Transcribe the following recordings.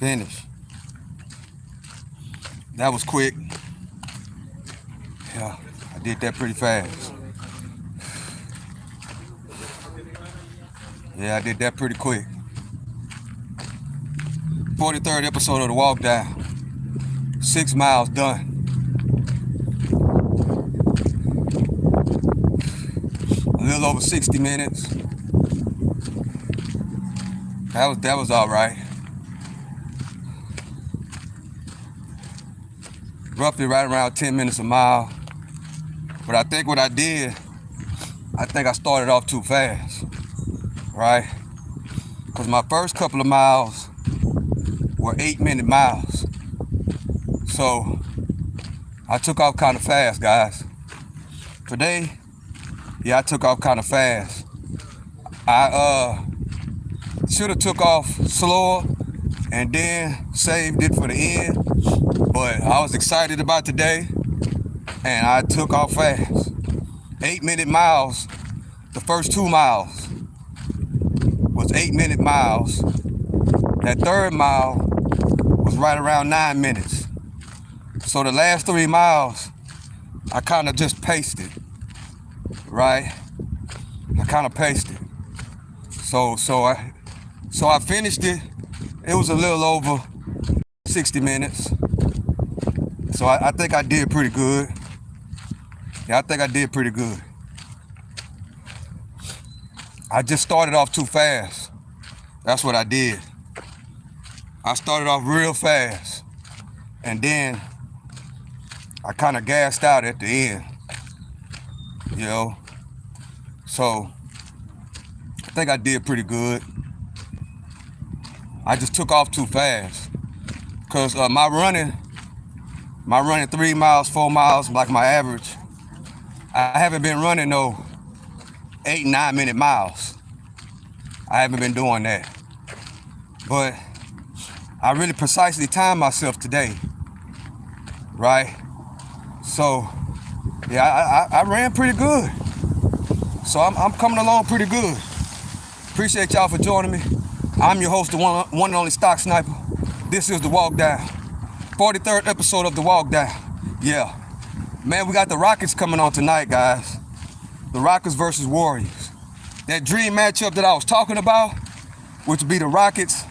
Finish. That was quick. Yeah, I did that pretty fast. Yeah, I did that pretty quick. 43rd episode of the walk down. 6 miles done. A little over 60 minutes. That was all right. Roughly right around 10 minutes a mile. But I think what I did, I think I started off too fast, right? Because my first couple of miles were 8-minute miles. So I took off kind of fast, guys. Today, yeah, I took off kind of fast. I should have took off slower and then saved it for the end. But I was excited about today and I took off fast. 8-minute miles. The first 2 miles was 8-minute miles. That third mile was right around 9 minutes. So the last 3 miles, I kind of just paced it, right? I kind of paced it. So I finished it. It was a little over 60 minutes. So I think I did pretty good. Yeah, I think I did pretty good. I just started off too fast. That's what I did. I started off real fast. And then I kind of gassed out at the end. You know? So I think I did pretty good. I just took off too fast. Because my running 3 miles, 4 miles, like my average, I haven't been running no 8, 9-minute miles. I haven't been doing that. But I really precisely timed myself today, right? So, yeah, I ran pretty good. So I'm coming along pretty good. Appreciate y'all for joining me. I'm your host, the one and only Stock Sniper. This is The Walk Down. 43rd episode of The Walk Down. Yeah. Man, we got the Rockets coming on tonight, guys. The Rockets versus Warriors. That dream matchup that I was talking about, which would be the Rockets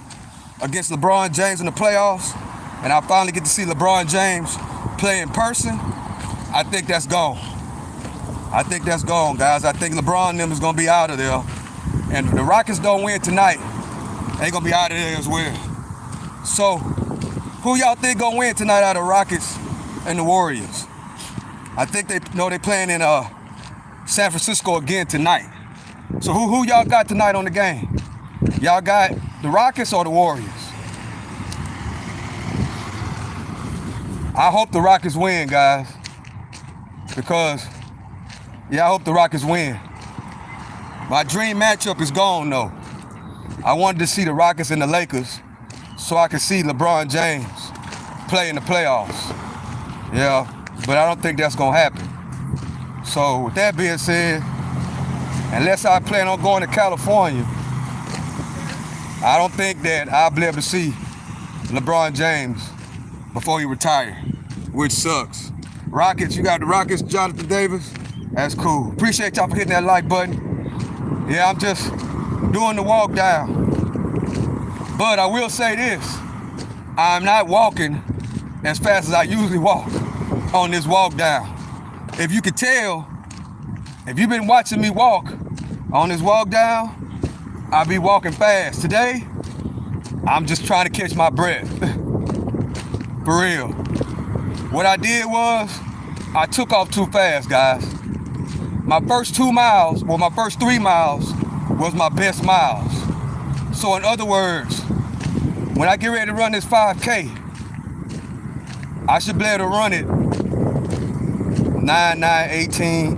against LeBron James in the playoffs, and I finally get to see LeBron James play in person, I think that's gone. I think that's gone, guys. I think LeBron and them is going to be out of there. And if the Rockets don't win tonight, they going to be out of there as well. So, who y'all think going to win tonight out of the Rockets and the Warriors? I think they playing in San Francisco again tonight. So who y'all got tonight on the game? Y'all got the Rockets or the Warriors? I hope the Rockets win, guys. Because, yeah, I hope the Rockets win. My dream matchup is gone, though. I wanted to see the Rockets and the Lakers so I could see LeBron James play in the playoffs. Yeah, but I don't think that's going to happen. So with that being said, unless I plan on going to California, I don't think that I'll be able to see LeBron James before he retires, which sucks. Rockets, you got the Rockets, Jonathan Davis. That's cool. Appreciate y'all for hitting that like button. Yeah, I'm just doing the walk down. But I will say this, I'm not walking as fast as I usually walk on this walk down. If you could tell, if you've been watching me walk on this walk down, I'll be walking fast. Today, I'm just trying to catch my breath. For real. What I did was, I took off too fast, guys. My first 3 miles was my best miles. So in other words, when I get ready to run this 5K, I should be able to run it 9, 18,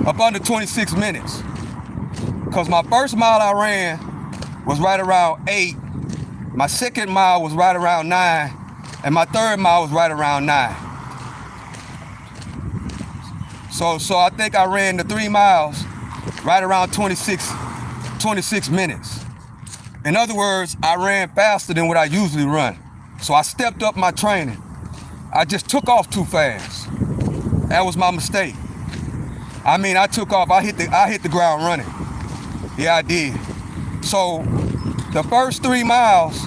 up under 26 minutes. Because my first mile I ran was right around 8. My second mile was right around 9. And my third mile was right around 9. So I think I ran the 3 miles right around 26 minutes. In other words, I ran faster than what I usually run. So I stepped up my training. I just took off too fast. That was my mistake. I mean, I took off, I hit the ground running. Yeah, I did. So the first 3 miles,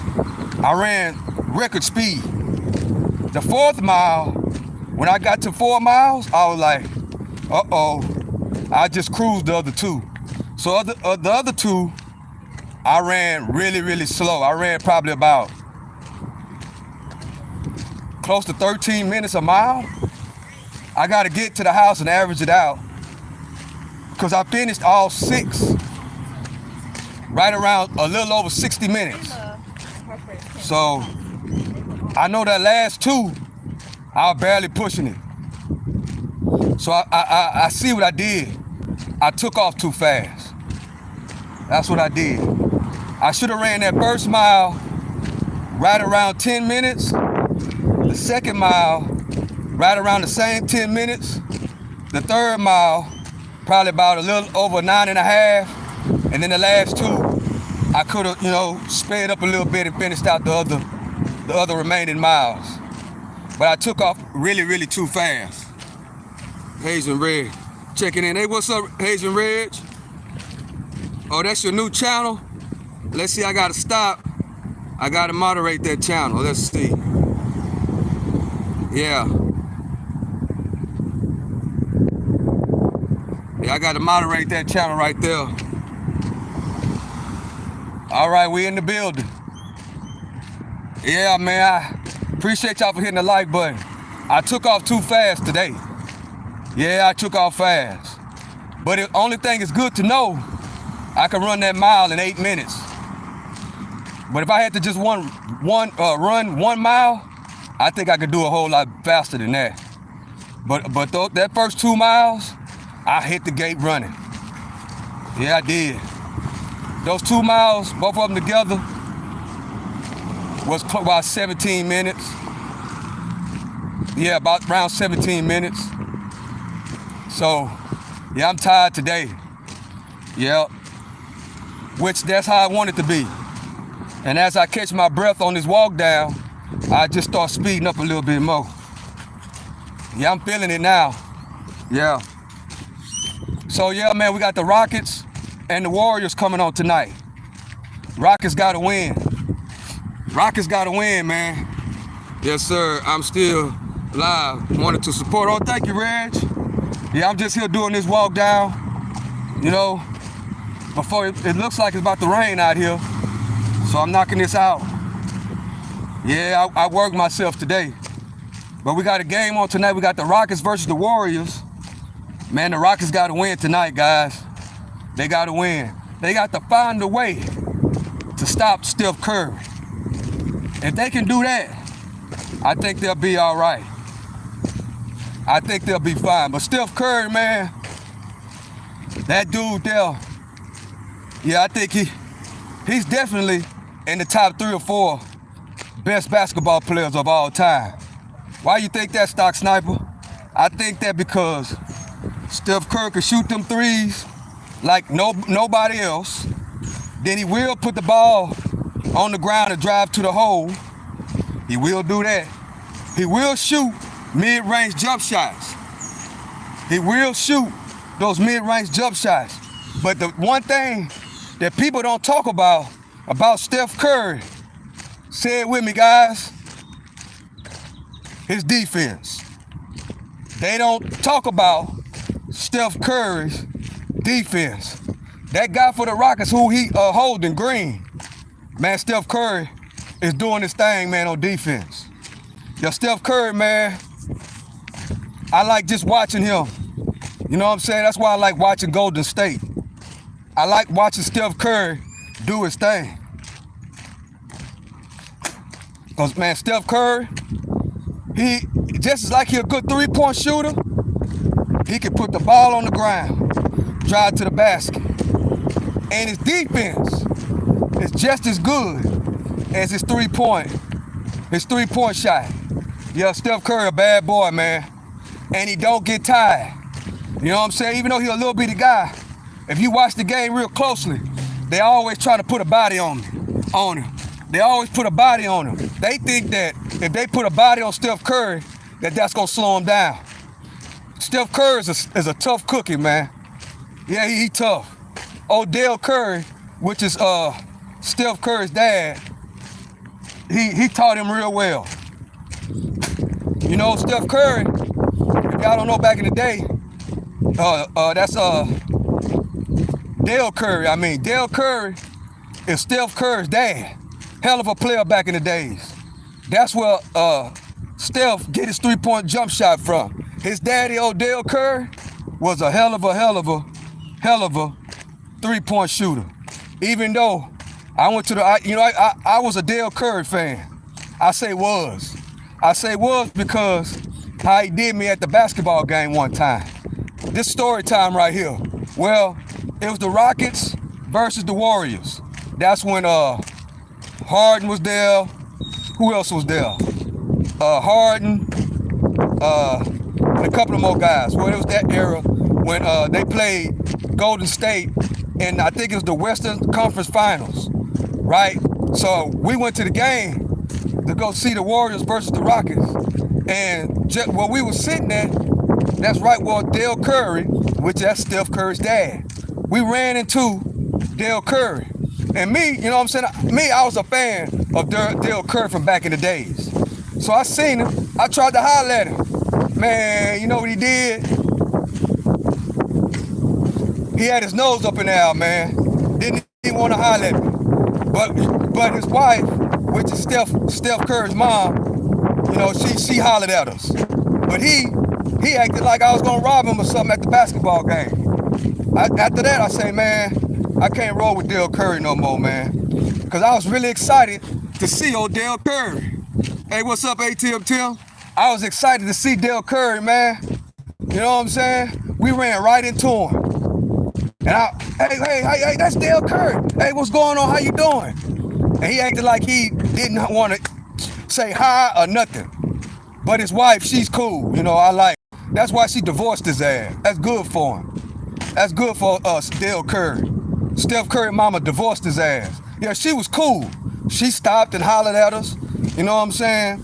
I ran record speed. The 4th mile, when I got to 4 miles, I was like, uh-oh. I just cruised the other 2. So the other 2, I ran really, really slow. I ran probably about close to 13 minutes a mile. I got to get to the house and average it out because I finished all 6 right around a little over 60 minutes. So I know that last 2, I was barely pushing it. So I see what I did. I took off too fast. That's what I did. I should have ran that first mile right around 10 minutes. The 2nd mile, right around the same 10 minutes. The 3rd mile, probably about a little over 9.5. And then the last 2, I could have, sped up a little bit and finished out the other remaining miles. But I took off really, really too fast. Hazen Red checking in. Hey, what's up, Hazen Red? Oh, that's your new channel? Let's see, I gotta stop. I gotta moderate that channel. Let's see. Yeah, I gotta moderate that channel right there. All right, we in the building. Yeah, man, I appreciate y'all for hitting the like button. I took off too fast today. Yeah, I took off fast. But the only thing is good to know, I can run that mile in 8 minutes. But if I had to just run 1 mile, I think I could do a whole lot faster than that. But that first 2 miles, I hit the gate running. Yeah, I did. Those 2 miles, both of them together, was about 17 minutes. Yeah, about around 17 minutes. So, yeah, I'm tired today. Yeah, which that's how I want it to be. And as I catch my breath on this walk down, I just start speeding up a little bit more. Yeah, I'm feeling it now. Yeah. So yeah, man, we got the Rockets and the Warriors coming on tonight. Rockets got to win. Rockets got to win, man. Yes, sir. I'm still live. Wanted to support. Oh, thank you, Reg. Yeah, I'm just here doing this walk down. Before it looks like it's about to rain out here. So I'm knocking this out. Yeah, I worked myself today. But we got a game on tonight. We got the Rockets versus the Warriors. Man, the Rockets got to win tonight, guys. They got to win. They got to find a way to stop Steph Curry. If they can do that, I think they'll be all right. I think they'll be fine. But Steph Curry, man, that dude there, yeah, I think he's definitely in the top 3 or 4 best basketball players of all time. Why you think that, Stock Sniper? I think that because Steph Curry can shoot them threes like nobody else. Then he will put the ball on the ground and drive to the hole. He will do that. He will shoot mid-range jump shots. He will shoot those mid-range jump shots. But the one thing that people don't talk about Steph Curry, say it with me, guys, his defense. They don't talk about Steph Curry's defense. That guy for the Rockets, who he holding Green, man, Steph Curry is doing his thing, man, on defense. Yo, Steph Curry, man, I like just watching him. You know what I'm saying? That's why I like watching Golden State. I like watching Steph Curry do his thing. Because, man, Steph Curry, he just like he's a good three-point shooter, he can put the ball on the ground, drive to the basket. And his defense is just as good as his three-point shot. Yeah, Steph Curry, a bad boy, man. And he don't get tired. You know what I'm saying? Even though he's a little bitty guy, if you watch the game real closely, they always try to put a body on him. on him. They always put a body on him. They think that if they put a body on Steph Curry, that's gonna slow him down. Steph Curry is a tough cookie, man. Yeah, he tough. Odell Curry, which is Steph Curry's dad, he taught him real well. You know, Steph Curry, if y'all don't know, back in the day, that's Dale Curry. I mean, Dale Curry is Steph Curry's dad. Hell of a player back in the days. That's where Steph get his three-point jump shot from. His daddy, Odell Curry, was a hell of a three-point shooter. Even though I went to I was a Dale Curry fan. I say was because how he did me at the basketball game one time. This story time right here. Well, it was the Rockets versus the Warriors. That's when Harden was there. Who else was there? Harden, and a couple of more guys. Well, it was that era when they played Golden State, and I think it was the Western Conference Finals, right? So we went to the game to go see the Warriors versus the Rockets, and where we were sitting at, that's right where Dale Curry, which that's Steph Curry's dad. We ran into Dale Curry. And me, you know what I'm saying? I was a fan of Dale Curry from back in the days. So I seen him. I tried to holler at him. Man, you know what he did? He had his nose up in the air, man. Didn't even want to holler at me. But his wife, which is Steph Curry's mom, you know, she hollered at us. But he acted like I was gonna rob him or something at the basketball game. After that, I say, man, I can't roll with Dale Curry no more, man. Because I was really excited to see old Dale Curry. Hey, what's up, ATM Tim? I was excited to see Dale Curry, man. You know what I'm saying? We ran right into him. And hey, that's Dale Curry. Hey, what's going on? How you doing? And he acted like he didn't want to say hi or nothing. But his wife, she's cool. You know, I like her. That's why she divorced his ass. That's good for him. That's good for us, Dale Curry. Steph Curry mama divorced his ass. Yeah, she was cool. She stopped and hollered at us. You know what I'm saying?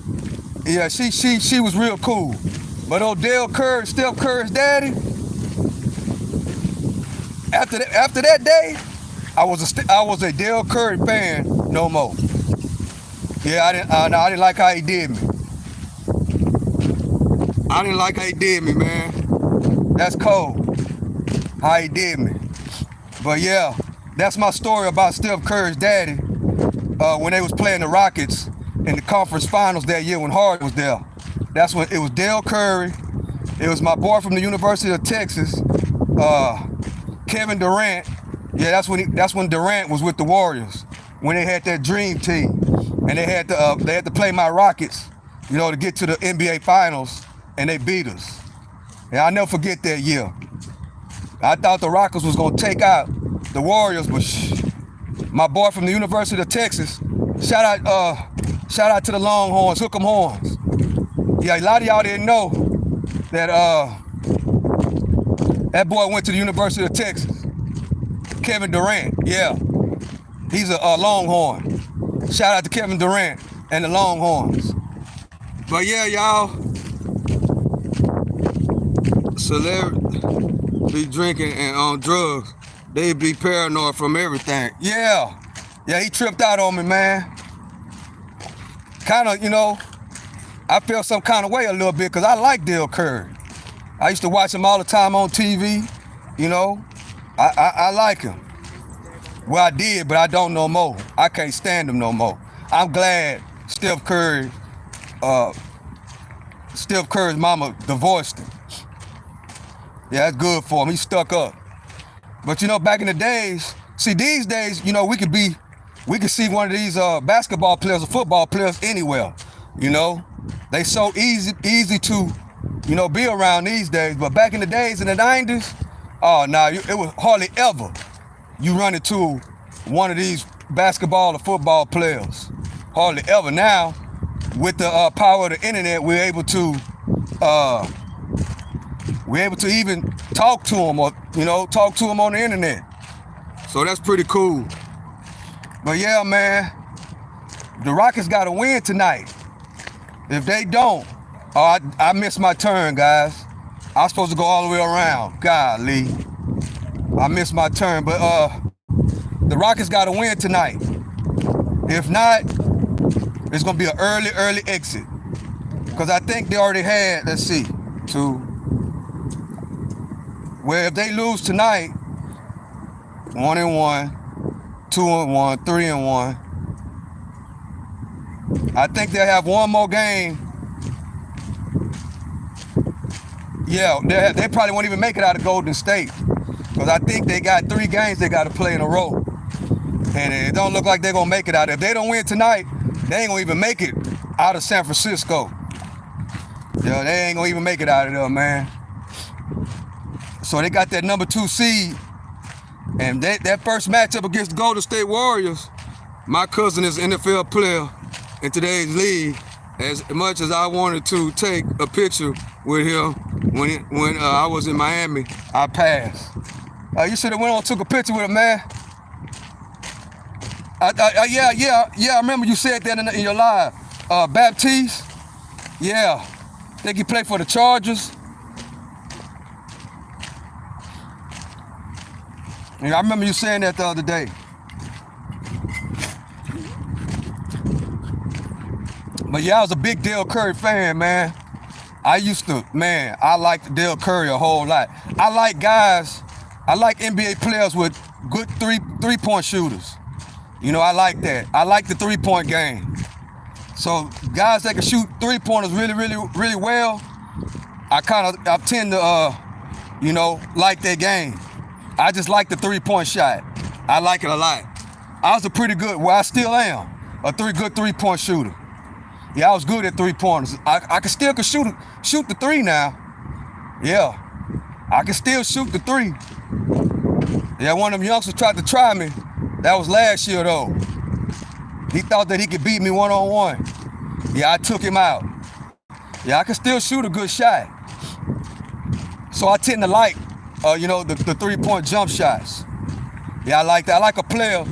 Yeah, she was real cool. But Odell Curry, Steph Curry's daddy, after that day, I was a Dale Curry fan no more. Yeah, I didn't like how he did me. I didn't like how he did me, man. That's cold. How he did me. But yeah, that's my story about Steph Curry's daddy when they was playing the Rockets in the conference finals that year when Harden was there. That's when it was Dale Curry. It was my boy from the University of Texas, Kevin Durant. Yeah, that's when Durant was with the Warriors when they had that dream team, and they had to play my Rockets, you know, to get to the NBA Finals, and they beat us. And I'll never forget that year. I thought the Rockets was gonna take out the Warriors, but my boy from the University of Texas, shout out to the Longhorns, Hook 'em Horns. Yeah, a lot of y'all didn't know that that boy went to the University of Texas. Kevin Durant, yeah, he's a Longhorn. Shout out to Kevin Durant and the Longhorns. But yeah, y'all, celebrity be drinking and on drugs, they be paranoid from everything. Yeah, he tripped out on me, man. Kind of, you know, I felt some kind of way a little bit because I like Dale Curry. I used to watch him all the time on TV, you know. I like him. Well, I did, but I don't no more. I can't stand him no more. I'm glad Steph Curry's mama divorced him. Yeah, that's good for him. He stuck up. But you know, back in the days, see, these days, you know, we could see one of these basketball players or football players anywhere. You know, they so easy to, you know, be around these days. But back in the days in the 90s, oh no, it was hardly ever you run into one of these basketball or football players. Hardly ever. Now, with the power of the internet, we're able to even talk to them, or, you know, talk to them on the internet. So that's pretty cool. But yeah, man, the Rockets got to win tonight. If they don't, I missed my turn, guys. I was supposed to go all the way around. Golly, I missed my turn. But the Rockets got to win tonight. If not, it's gonna be an early exit. Because I think they already had, let's see, well, if they lose tonight, 1-1, 2-1, 3-1, I think they'll have one more game. Yeah, they probably won't even make it out of Golden State. Because I think they got 3 games they got to play in a row. And it don't look like they're going to make it out. If they don't win tonight, they ain't going to even make it out of San Francisco. Yeah, they ain't going to even make it out of there, man. So they got that number 2 seed. And that first matchup against the Golden State Warriors, my cousin is an NFL player in today's league. As much as I wanted to take a picture with him when I was in Miami, I passed. You should have went on and took a picture with him, man. Yeah, I remember you said that in your live. Baptiste, yeah. I think he played for the Chargers. Yeah, I remember you saying that the other day. But yeah, I was a big Dale Curry fan, man. I liked Dale Curry a whole lot. I like NBA players with good three-point shooters. You know, I like that. I like the three-point game. So guys that can shoot three-pointers really well, I tend to, like their game. I just like the three-point shot. I like it a lot. I was I still am, good three-point shooter. Yeah, I was good at three-pointers. I still shoot the 3 now. Yeah, I can still shoot the 3. Yeah, one of them youngsters tried to try me. That was last year, though. He thought that he could beat me one-on-one. Yeah, I took him out. Yeah, I can still shoot a good shot. So I tend to like, the three-point jump shots. Yeah, I like that. I like a player.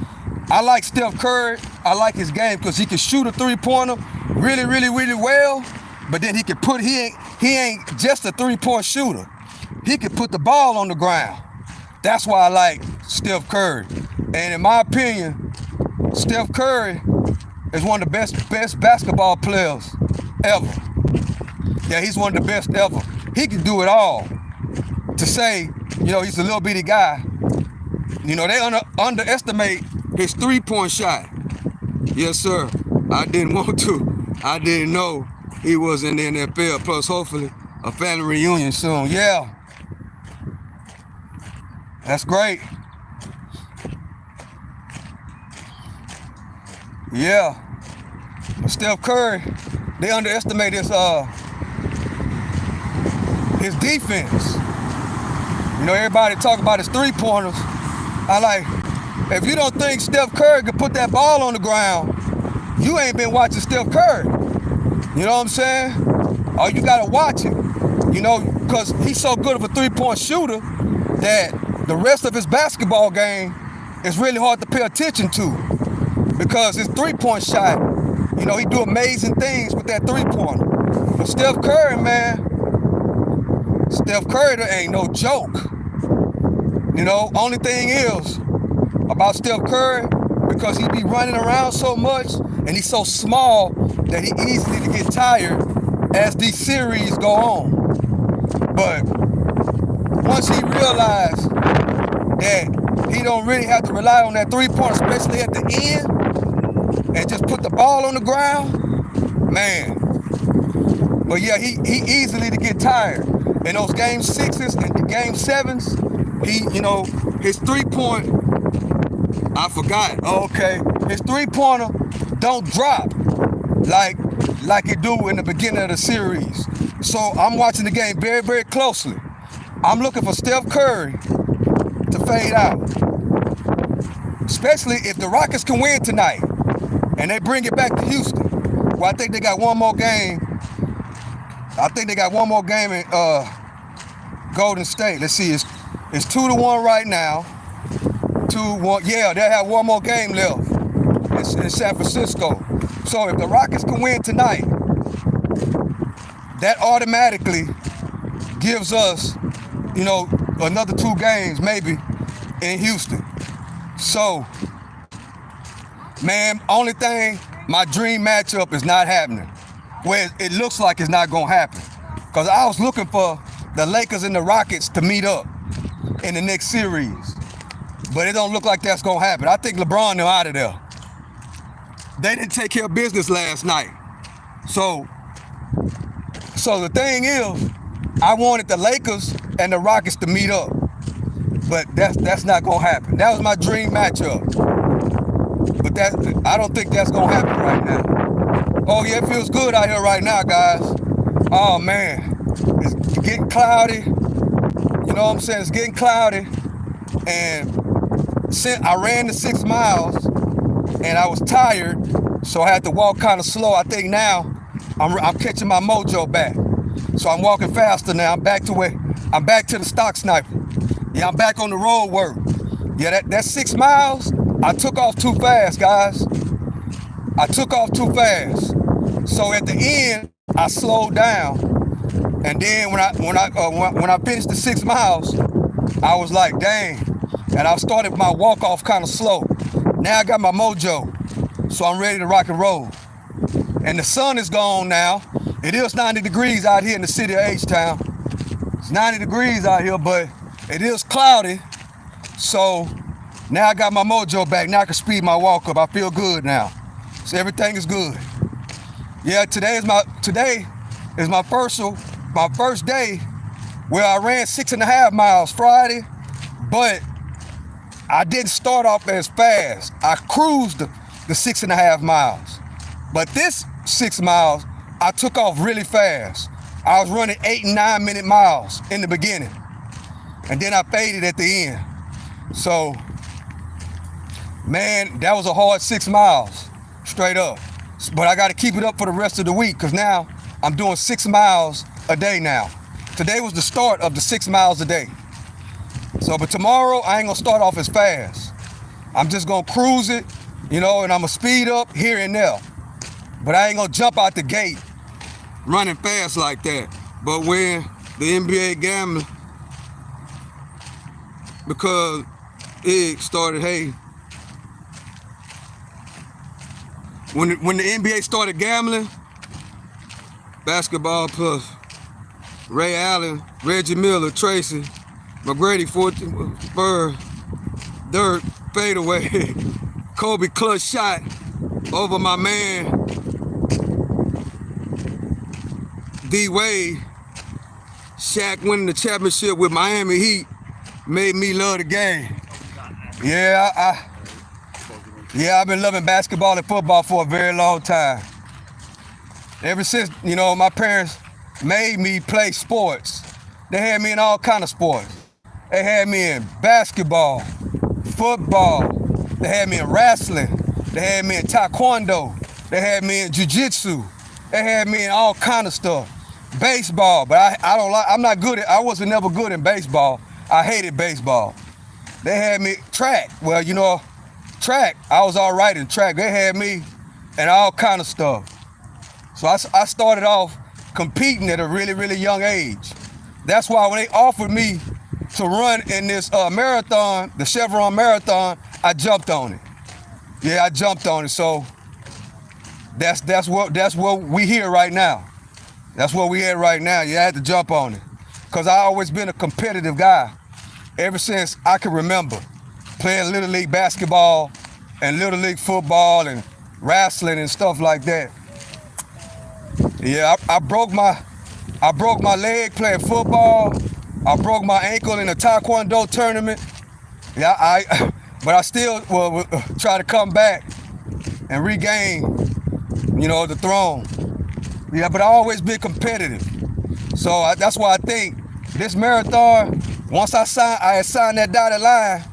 I like Steph Curry. I like his game because he can shoot a three-pointer really well, but then he ain't just a three-point shooter. He can put the ball on the ground. That's why I like Steph Curry. And in my opinion, Steph Curry is one of the best basketball players ever. Yeah, he's one of the best ever. He can do it all. To say, he's a little bitty guy, they underestimate his three-point shot. Yes, sir. I didn't want to. I didn't know he was in the NFL. Plus, hopefully, a family reunion soon. Yeah. That's great. Yeah. But Steph Curry, they underestimate his defense. Everybody talk about his three-pointers. If you don't think Steph Curry could put that ball on the ground, you ain't been watching Steph Curry. You know what I'm saying? Or you gotta watch him. Because he's so good of a three-point shooter that the rest of his basketball game is really hard to pay attention to. Because his three-point shot, he do amazing things with that three-pointer. But Steph Curry, man, there ain't no joke. Only thing is about Steph Curry, because he be running around so much and he's so small that he easily get tired as these series go on. But once he realized that he don't really have to rely on that three-pointer, especially at the end, and just put the ball on the ground, man. But yeah, he easily to get tired. In those game 6s and game 7s, his three-point, I forgot. Okay, his three-pointer don't drop like it do in the beginning of the series. So I'm watching the game very closely. I'm looking for Steph Curry to fade out, especially if the Rockets can win tonight and they bring it back to Houston. Well, I think they got one more game. In Golden State. Let's see, it's 2-1 right now. 2-1. Yeah, they have one more game left. in San Francisco. So if the Rockets can win tonight, that automatically gives us, you know, another 2 games maybe in Houston. So, man, only thing, my dream matchup is not happening. Well, it looks like it's not gonna happen. Because I was looking for the Lakers and the Rockets to meet up in the next series. But it don't look like that's gonna happen. I think LeBron them out of there. They didn't take care of business last night. So the thing is, I wanted the Lakers and the Rockets to meet up. But that's not gonna happen. That was my dream matchup. But I don't think that's gonna happen right now. Oh yeah, it feels good out here right now, guys. Oh man, it's getting cloudy. You know what I'm saying? It's getting cloudy. And since I ran the 6 miles and I was tired, so I had to walk kind of slow. I think now I'm catching my mojo back. So I'm walking faster now. I'm back to the stock sniper. Yeah, I'm back on the road work. Yeah, that 6 miles, I took off too fast, guys. I took off too fast. So at the end, I slowed down. And then when I finished the 6 miles, I was like, dang. And I started my walk off kind of slow. Now I got my mojo. So I'm ready to rock and roll. And the sun is gone now. It is 90 degrees out here in the city of H-Town. It's 90 degrees out here, but it is cloudy. So now I got my mojo back. Now I can speed my walk up. I feel good now. So everything is good. Yeah, today is my first day where I ran 6.5 miles Friday, but I didn't start off as fast. I cruised the 6.5 miles. But this 6 miles, I took off really fast. I was running 8 and 9 minute miles in the beginning. And then I faded at the end. So, man, that was a hard 6 miles, straight up. But I got to keep it up for the rest of the week because now I'm doing 6 miles a day now. Today was the start of the 6 miles a day. So, but tomorrow I ain't gonna start off as fast. I'm just gonna cruise it, you know, and I'm gonna speed up here and there. But I ain't gonna jump out the gate running fast like that. But when the NBA gambling, because it started, hey, when the NBA started gambling, basketball plus Ray Allen, Reggie Miller, Tracy, McGrady, 14, Bird, Dirt, fadeaway, Kobe clutch shot over my man D Wade, Shaq winning the championship with Miami Heat made me love the game. Yeah, I've been loving basketball and football for a very long time. Ever since, you know, my parents made me play sports. They had me in all kind of sports. They had me in basketball, football. They had me in wrestling. They had me in taekwondo. They had me in jiu-jitsu. They had me in all kind of stuff. Baseball, but I wasn't never good in baseball. I hated baseball. They had me track. Well, you know, track, I was all right in track. They had me in all kind of stuff. So I started off competing at a really, really young age. That's why when they offered me to run in this marathon, the Chevron Marathon, I jumped on it. Yeah, I jumped on it. So that's what we here right now. That's what we at right now. You had to jump on it. Because I always been a competitive guy. Ever since I can remember playing Little League basketball and Little League football and wrestling and stuff like that. Yeah, I broke my leg playing football. I broke my ankle in a taekwondo tournament. Yeah, but I still will try to come back and regain, you know, the throne. Yeah, but I always been competitive. So that's why I think this marathon, once I had signed that dotted line,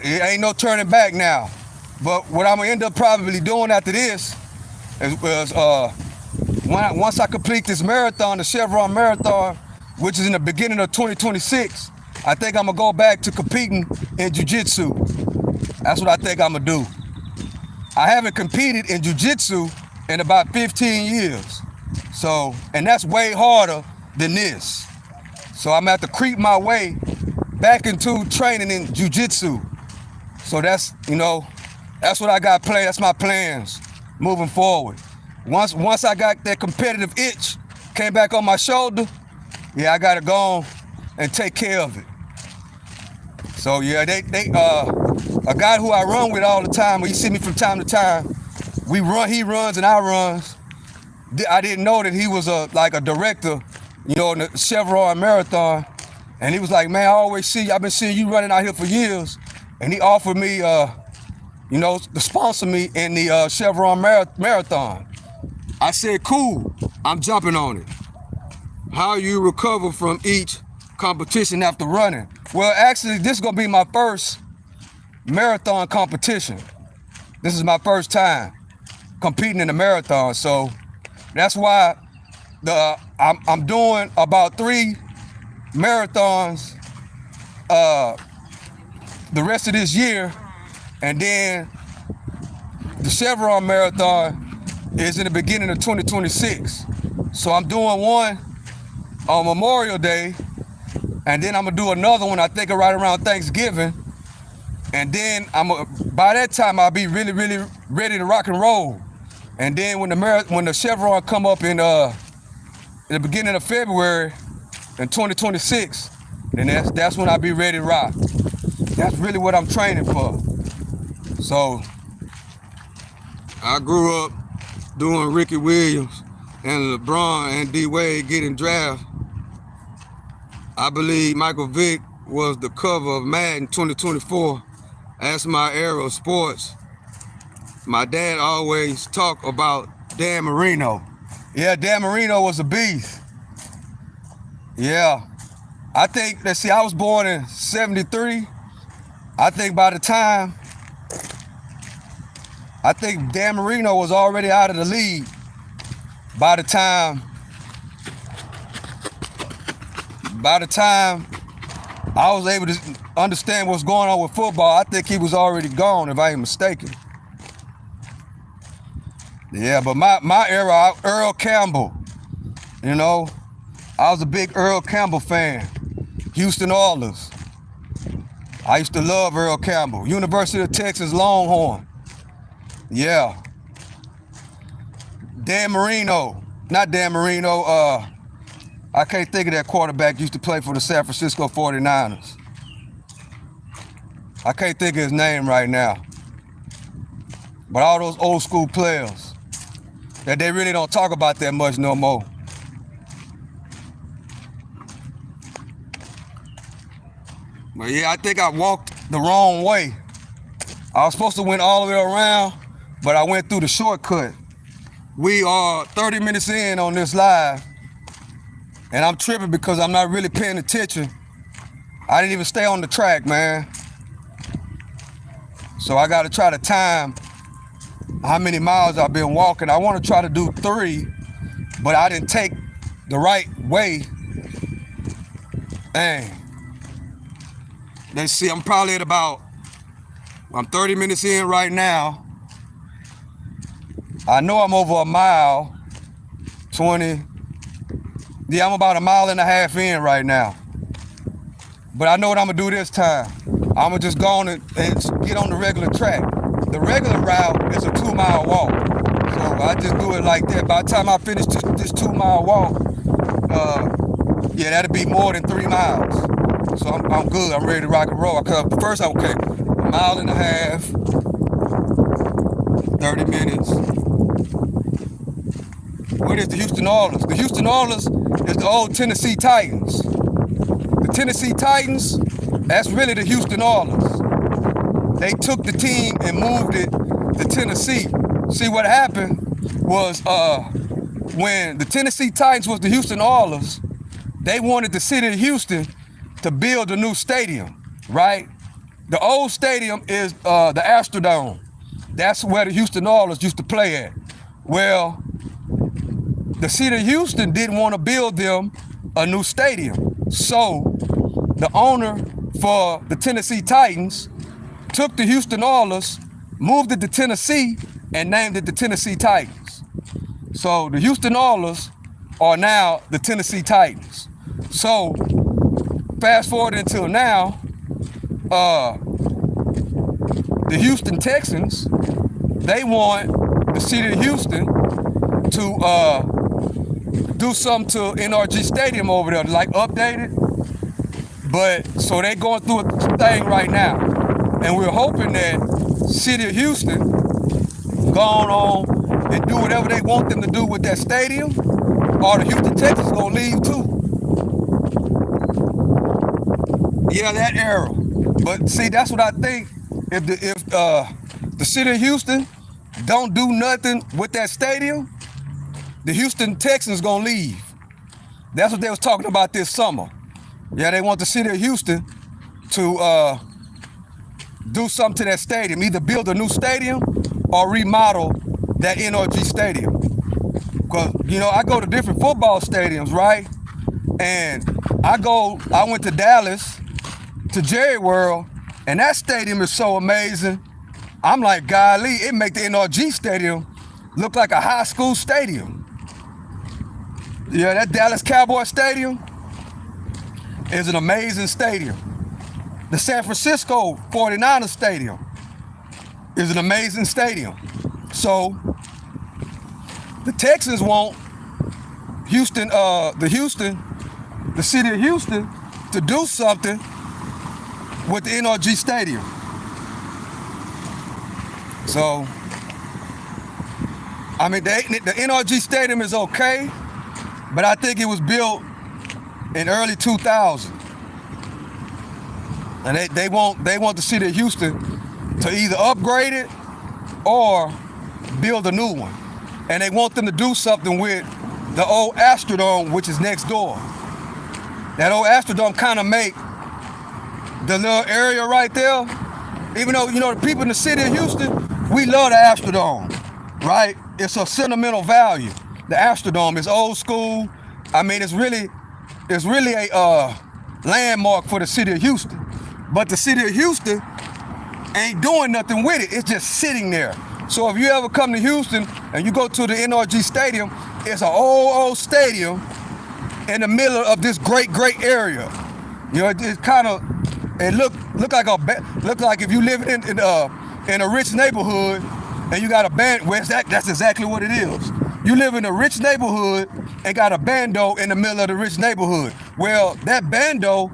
it ain't no turning back now. But what I'm gonna end up probably doing after this is once I complete this marathon, the Chevron Marathon, which is in the beginning of 2026, I think I'm gonna go back to competing in jiu-jitsu. That's what I think I'm gonna do. I haven't competed in jiu-jitsu in about 15 years. So, and that's way harder than this. So I'm gonna have to creep my way back into training in jiu-jitsu. So that's, that's what I got planned. That's my plans moving forward. Once I got that competitive itch, came back on my shoulder, yeah, I gotta go on and take care of it. So yeah, a guy who I run with all the time, when you see me from time to time, he runs and I runs. I didn't know that he was like a director, in the Chevron Marathon. And he was like, man, I've been seeing you running out here for years. And he offered me, to sponsor me in the Chevron Marathon. I said, cool, I'm jumping on it. How you recover from each competition after running? Well, actually, this is gonna be my first marathon competition. This is my first time competing in a marathon. So that's why I'm doing about 3 marathons the rest of this year, and then the Chevron Marathon is in the beginning of 2026. So I'm doing one on Memorial Day, and then I'm gonna do another one, I think right around Thanksgiving, and then by that time I'll be really, really ready to rock and roll. And then when the Chevron come up in the beginning of February in 2026, then that's when I'll be ready to rock. That's really what I'm training for. So I grew up doing Ricky Williams and LeBron and D Wade getting drafted. I believe Michael Vick was the cover of Madden 2024. That's my era of sports. My dad always talked about Dan Marino. Yeah, Dan Marino was a beast. Yeah. I was born in 73. I think Dan Marino was already out of the league by the time I was able to understand what's going on with football. I think he was already gone, if I ain't mistaken. Yeah, but my era, Earl Campbell, I was a big Earl Campbell fan. Houston Oilers. I used to love Earl Campbell. University of Texas Longhorn. Yeah. Not Dan Marino, I can't think of that quarterback used to play for the San Francisco 49ers. I can't think of his name right now. But all those old school players that they really don't talk about that much no more. But yeah, I think I walked the wrong way. I was supposed to went all the way around, but I went through the shortcut. We are 30 minutes in on this live, and I'm tripping because I'm not really paying attention. I didn't even stay on the track, man. So I gotta try to time how many miles I've been walking. I wanna try to do 3, but I didn't take the right way. Dang. Let's see, I'm 30 minutes in right now. I know I'm over a mile, 20. Yeah, I'm about a mile and a half in right now. But I know what I'm gonna do this time. I'm gonna just go on and get on the regular track. The regular route is a 2-mile walk. So I just do it like that. By the time I finish this 2-mile walk, that'll be more than 3 miles. So I'm good, I'm ready to rock and roll. First, a mile and a half, 30 minutes. What is the Houston Oilers? The Houston Oilers is the old Tennessee Titans. The Tennessee Titans, that's really the Houston Oilers. They took the team and moved it to Tennessee. See, what happened was when the Tennessee Titans was the Houston Oilers, they wanted the city of Houston to build a new stadium, right? The old stadium is the Astrodome. That's where the Houston Oilers used to play at. Well, the city of Houston didn't want to build them a new stadium. So the owner for the Tennessee Titans took the Houston Oilers moved it to Tennessee and named it the Tennessee Titans. So the Houston Oilers are now the Tennessee Titans. So fast forward until now, the Houston Texans, they want the city of Houston to do something to NRG Stadium over there, like update it. But so they're going through a thing right now, and we're hoping that city of Houston go on and do whatever they want them to do with that stadium, or the Houston Texans gonna leave too. Yeah, that era. But see, that's what I think. If the city of Houston don't do nothing with that stadium, the Houston Texans gonna leave. That's what they was talking about this summer. Yeah, they want the city of Houston to do something to that stadium, either build a new stadium or remodel that NRG stadium. Because, you know, I go to different football stadiums, right? And I went to Dallas, to Jerry World, and that stadium is so amazing. I'm like, golly, it make the NRG stadium look like a high school stadium. Yeah, that Dallas Cowboy Stadium is an amazing stadium. The San Francisco 49ers Stadium is an amazing stadium. So the Texans want Houston, the city of Houston, to do something with the NRG Stadium. So, I mean, the NRG Stadium is okay, but I think it was built in early 2000. And they want the city of Houston to either upgrade it or build a new one. And they want them to do something with the old Astrodome, which is next door. That old Astrodome kind of make the little area right there, even though, you know, the people in the city of Houston, we love the Astrodome, right? It's a sentimental value. The Astrodome is old school. I mean, it's really a landmark for the city of Houston. But the city of Houston ain't doing nothing with it. It's just sitting there. So if you ever come to Houston and you go to the NRG Stadium, it's an old stadium in the middle of this great area. You know, it's kind of, it look like if you live in a rich neighborhood and you got a band, well, that's exactly what it is. You live in a rich neighborhood and got a bando in the middle of the rich neighborhood. Well, that bando,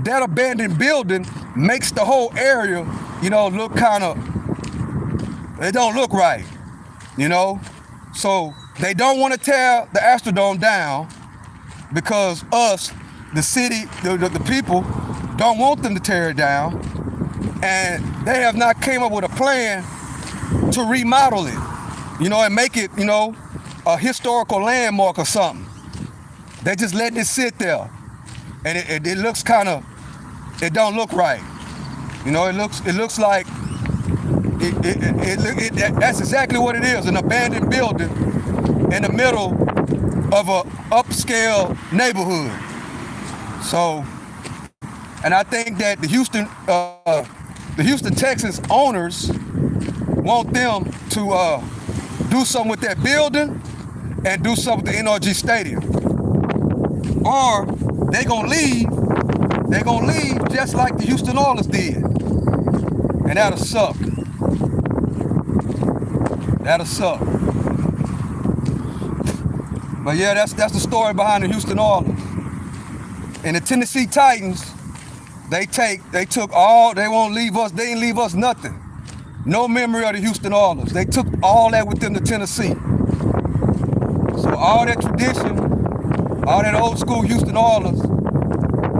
that abandoned building makes the whole area, you know, look kind of, it don't look right, you know? So they don't want to tear the Astrodome down because us, the city, the people, don't want them to tear it down. And they have not came up with a plan to remodel it, you know, and make it, you know, a historical landmark or something. They just letting it sit there. And it looks kind of, it don't look right. You know, it looks like, that's exactly what it is, an abandoned building in the middle of a upscale neighborhood. So, and I think that the Houston Texans owners want them to do something with that building and do something with the NRG Stadium. Or they're gonna leave just like the Houston Oilers did. And that'll suck. That'll suck. But yeah, that's the story behind the Houston Oilers. And the Tennessee Titans, they won't leave us, they didn't leave us nothing. No memory of the Houston Oilers. They took all that with them to Tennessee. So all that tradition, all that old school Houston Oilers,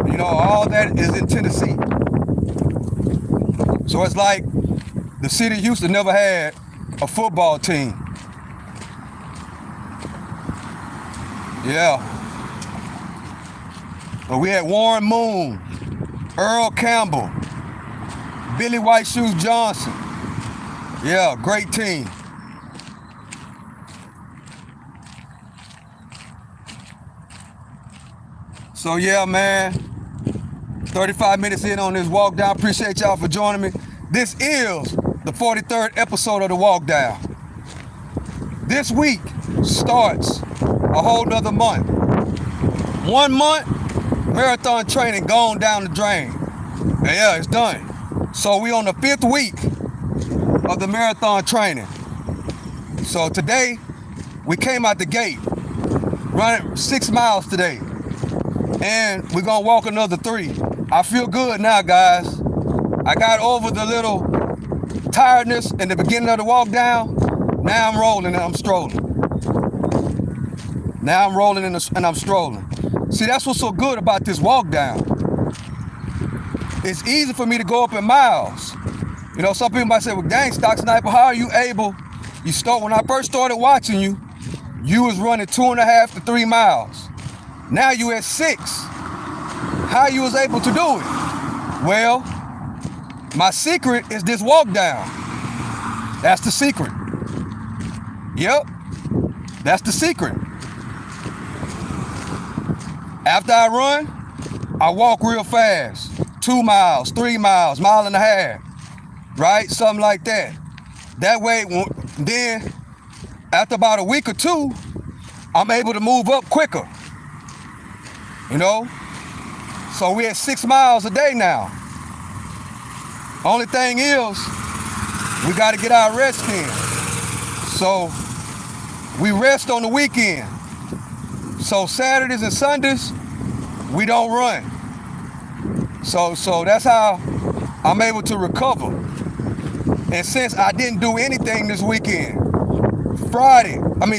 you know, all that is in Tennessee. So it's like the city of Houston never had a football team. Yeah. But we had Warren Moon, Earl Campbell, Billy White Shoes Johnson. Yeah, great team. So yeah, man, 35 minutes in on this walk down. Appreciate y'all for joining me. This is the 43rd episode of the walk down. This week starts a whole nother month. 1 month, marathon training gone down the drain. And yeah, it's done. So we on the 5th week of the marathon training. So today, we came out the gate, running 6 miles today. And we're gonna walk another 3. I feel good now, guys. I got over the little tiredness in the beginning of the walk down. Now I'm rolling and I'm strolling. Now I'm rolling and I'm strolling. See, that's what's so good about this walk down. It's easy for me to go up in miles. You know, some people might say, well, dang, Stock Sniper, how are you able? When I first started watching you, you was running 2.5 to 3 miles. Now you at 6. How you was able to do it? Well, my secret is this walk down. That's the secret. Yep, that's the secret. After I run, I walk real fast. 2 miles, 3 miles, 1.5 miles, right? Something like that. That way, then after about a week or 2, I'm able to move up quicker. You know? So we're at 6 miles a day now. Only thing is, we got to get our rest in. So we rest on the weekend. So Saturdays and Sundays, we don't run. So that's how I'm able to recover. And since I didn't do anything this weekend,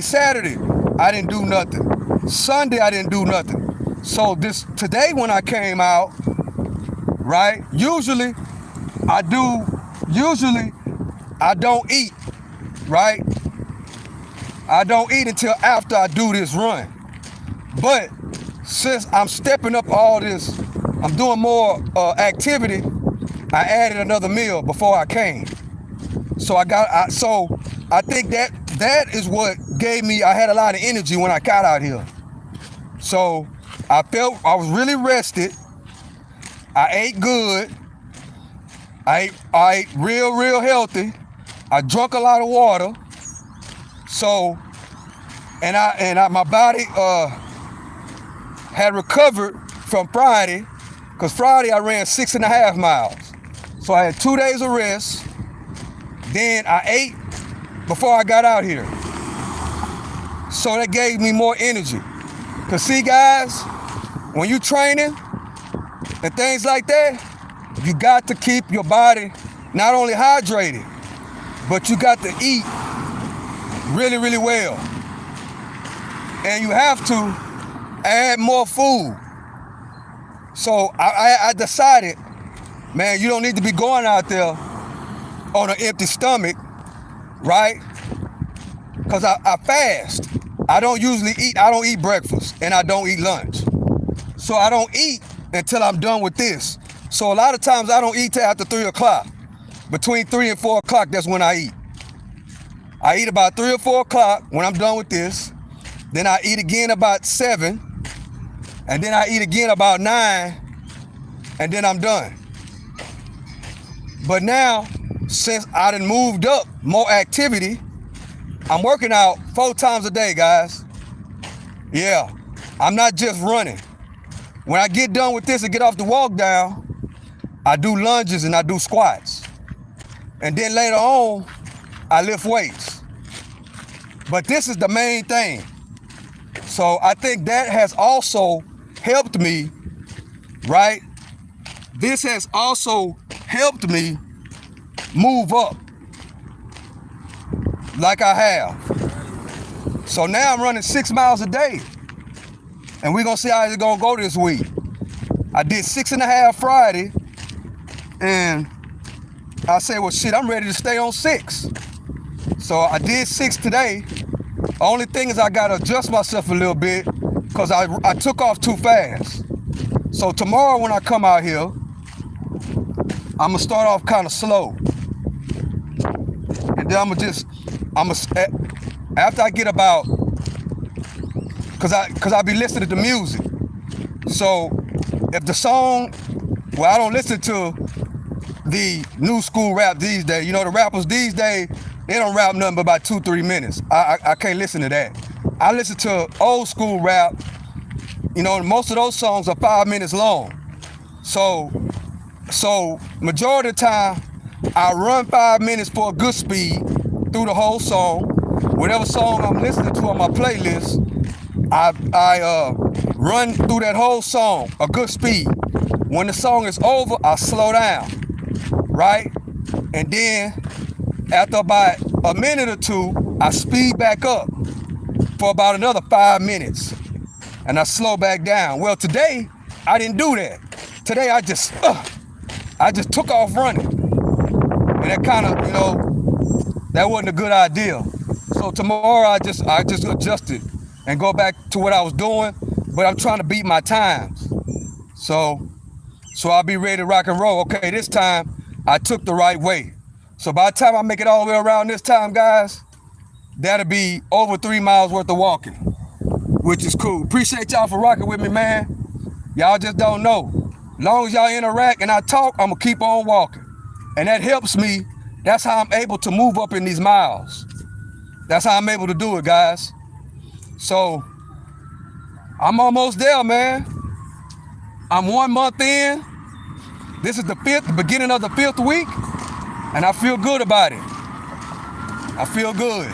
Saturday, I didn't do nothing. Sunday, I didn't do nothing. So today when I came out, right, usually I don't eat, right? I don't eat until after I do this run. But since I'm stepping up all this, I'm doing more activity, I added another meal before I came. So I think that is what gave me, I had a lot of energy when I got out here. So I felt I was really rested. I ate good. I ate real healthy. I drank a lot of water. So, my body had recovered from Friday, because Friday I ran 6.5 miles. So I had 2 days of rest. Then I ate before I got out here. So that gave me more energy. Because see, guys, when you training and things like that, you got to keep your body not only hydrated, but you got to eat really well. And you have to add more food. So I decided, man, you don't need to be going out there on an empty stomach, right? Because I fast. I don't usually eat. I don't eat breakfast and I don't eat lunch. So I don't eat until I'm done with this. So a lot of times I don't eat till after 3 o'clock. Between 3 and 4 o'clock, that's when I eat. I eat about 3 or 4 o'clock when I'm done with this. Then I eat again about 7. And then I eat again about 9. And then I'm done. But now, since I done moved up more activity, I'm working out 4 times a day, guys. Yeah, I'm not just running. When I get done with this and get off the walk down, I do lunges and I do squats. And then later on, I lift weights. But this is the main thing. So I think that has also helped me, right? This has also helped me move up like I have. So now I'm running 6 miles a day. And we're gonna see how it's gonna go this week. I did 6.5 Friday, and I said, well, shit, I'm ready to stay on 6. So I did 6 today. Only thing is I gotta adjust myself a little bit because I took off too fast. So tomorrow when I come out here, I'm gonna start off kind of slow. And then after I get about, cause I be listening to music. So if the song, well, I don't listen to the new school rap these days. You know, the rappers these days, they don't rap nothing but about 2-3 minutes. I can't listen to that. I listen to old school rap. You know, most of those songs are 5 minutes long. So majority of the time, I run 5 minutes for a good speed through the whole song. Whatever song I'm listening to on my playlist, I run through that whole song a good speed. When the song is over, I slow down, right? And then after about a minute or two, I speed back up for about another 5 minutes, and I slow back down. Well, today I didn't do that. Today I just took off running, and that kind of, you know, that wasn't a good idea. So tomorrow I just adjusted and go back to what I was doing, but I'm trying to beat my times. So I'll be ready to rock and roll. Okay, this time I took the right way. So by the time I make it all the way around this time, guys, that'll be over 3 miles worth of walking, which is cool. Appreciate y'all for rocking with me, man. Y'all just don't know. As long as y'all interact and I talk, I'm gonna keep on walking. And that helps me. That's how I'm able to move up in these miles. That's how I'm able to do it, guys. So I'm almost there, man. I'm 1 month in. This is the beginning of the 5th week, and I feel good about it. I feel good.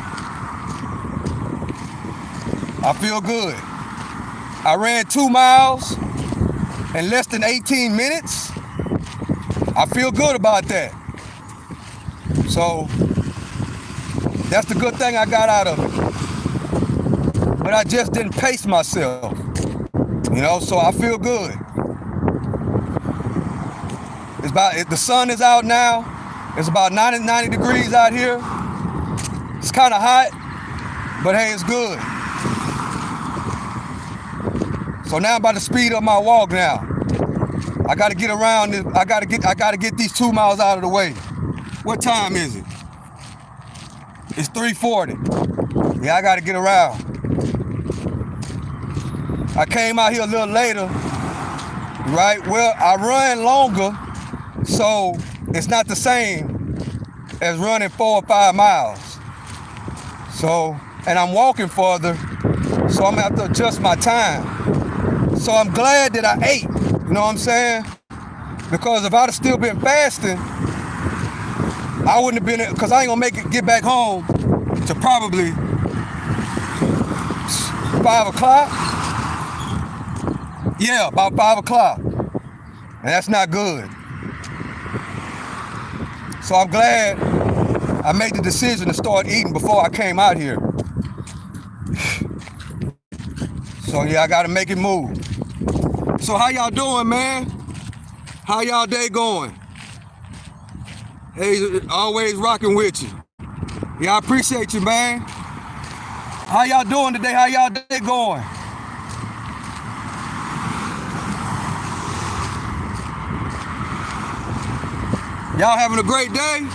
I feel good. I ran 2 miles in less than 18 minutes. I feel good about that. So that's the good thing I got out of it. But I just didn't pace myself, you know, so I feel good. The sun is out now. It's about 90 degrees out here. It's kind of hot, but hey, it's good. So now I'm about to speed up my walk now. I gotta get around this. I gotta get these 2 miles out of the way. What time is it? It's 3:40. Yeah, I gotta get around. I came out here a little later, right? Well, I run longer, so it's not the same as running 4 or 5 miles. So, and I'm walking further, so I'm gonna have to adjust my time. So I'm glad that I ate, you know what I'm saying? Because if I'd have still been fasting, I wouldn't have been, because I ain't gonna get back home to probably 5 o'clock. Yeah, about 5 o'clock. And that's not good. So I'm glad I made the decision to start eating before I came out here. So yeah, I gotta make it move. So how y'all doing, man? How y'all day going? Hey, always rocking with you. Yeah, I appreciate you, man. How y'all doing today? How y'all day going? Y'all having a great day?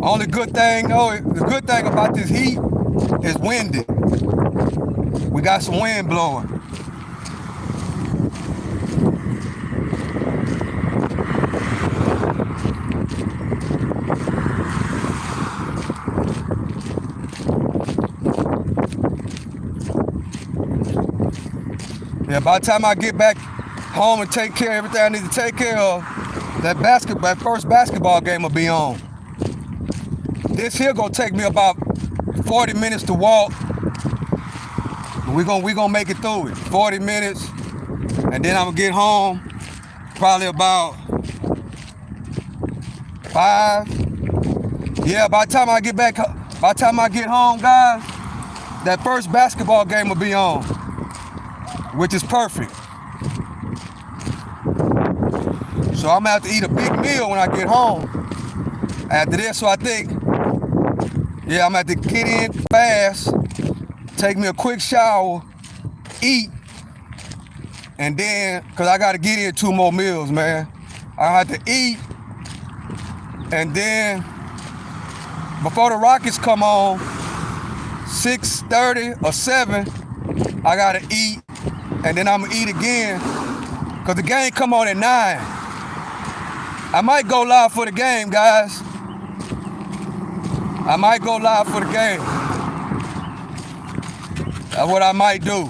Only good thing, the good thing about this heat is windy. We got some wind blowing. Yeah, by the time I get back home and take care of everything I need to take care of, that first basketball game will be on. This here gonna take me about 40 minutes to walk. We gonna make it through it. 40 minutes, and then I'm gonna get home probably about 5. Yeah, by the time I get home, guys, that first basketball game will be on, which is perfect. So I'm gonna have to eat a big meal when I get home after this. So I think, yeah, I'm gonna have to get in fast, take me a quick shower, eat, And then, cause I gotta get in 2 more meals, man. I had to eat, and then before the Rockets come on, 6:30 or 7, I gotta eat, and then I'm gonna eat again, cause the game come on at 9. I might go live for the game, guys. I might go live for the game. That's what I might do.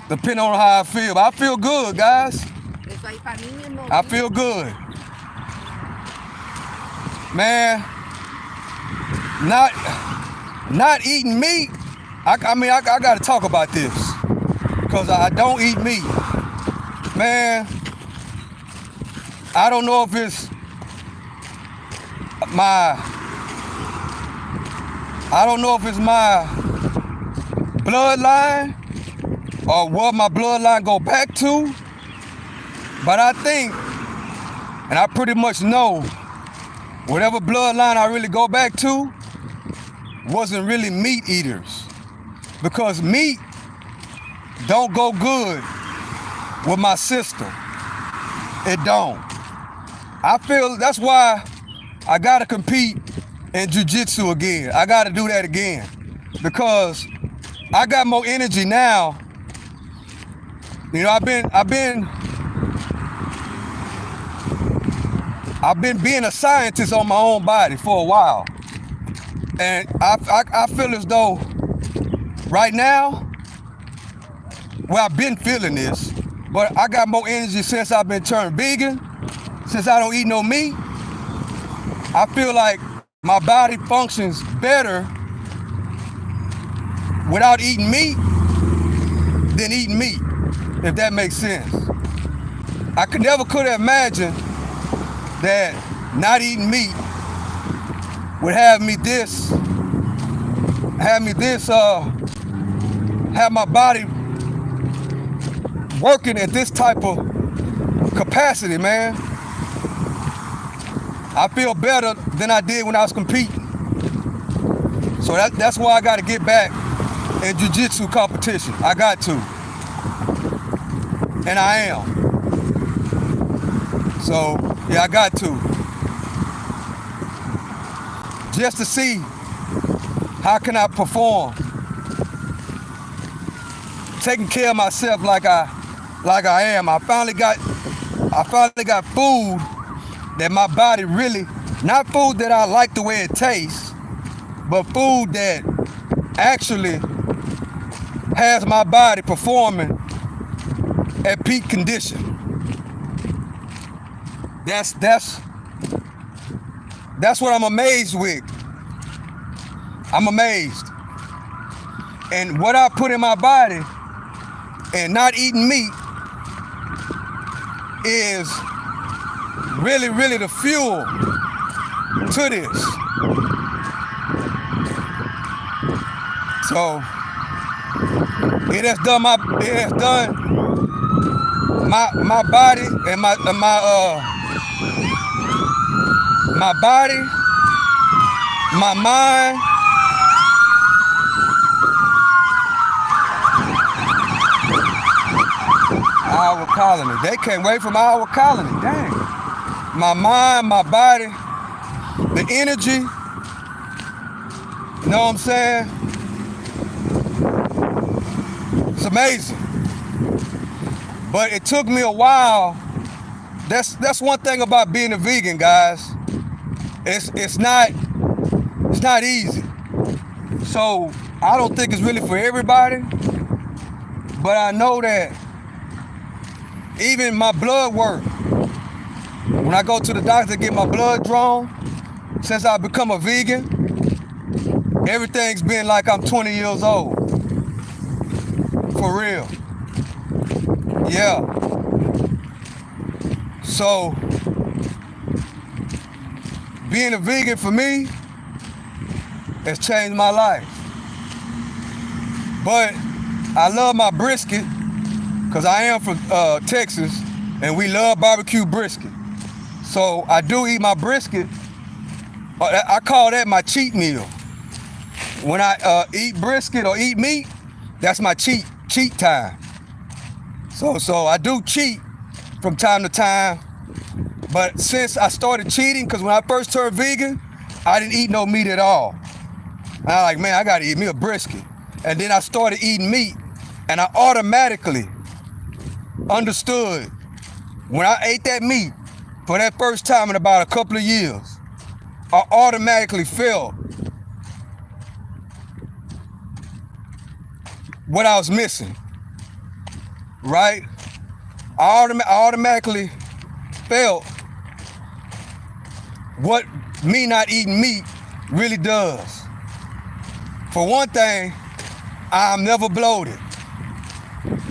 Depending on how I feel. But I feel good, guys. I feel good. Man, not eating meat. I mean, I got to talk about this. Because I don't eat meat. Man, I don't know if it's my bloodline or what my bloodline go back to, but I think, and I pretty much know, whatever bloodline I really go back to wasn't really meat eaters, because meat don't go good with my system. It don't. I feel that's why I gotta compete in jiu-jitsu again. I gotta do that again, because I got more energy now. You know, I've been being a scientist on my own body for a while. And I feel as though right now, well, I've been feeling this, but I got more energy since I've been turned vegan, since I don't eat no meat. I feel like my body functions better without eating meat than eating meat, if that makes sense. I could never have imagined that not eating meat would have my body working at this type of capacity, man. I feel better than I did when I was competing. So that's why I got to get back in jiu-jitsu competition. I got to. And I am. So, yeah, I got to. Just to see how can I perform. Taking care of myself like I am. I finally got food that my body really, not food that I like the way it tastes, but food that actually has my body performing at peak condition. That's what I'm amazed with. I'm amazed. And what I put in my body and not eating meat is really, really the fuel to this. So it has done my body and my body, my mind, our colony. They can't wait from our colony. Dang. My mind, my body, the energy. You know what I'm saying? It's amazing. But it took me a while. That's one thing about being a vegan, guys. It's not easy. So I don't think it's really for everybody. But I know that even my blood work, when I go to the doctor to get my blood drawn, since I've become a vegan, everything's been like I'm 20 years old. For real. Yeah. So, being a vegan for me has changed my life. But I love my brisket, because I am from Texas, and we love barbecue brisket. So I do eat my brisket. I call that my cheat meal. When I eat brisket or eat meat, that's my cheat time. So I do cheat from time to time, but since I started cheating, because when I first turned vegan, I didn't eat no meat at all. And I like, man, I gotta eat me a brisket. And then I started eating meat, and I automatically understood when I ate that meat for that first time in about a couple of years, I automatically felt what I was missing, right? I automatically felt what me not eating meat really does. For one thing, I'm never bloated,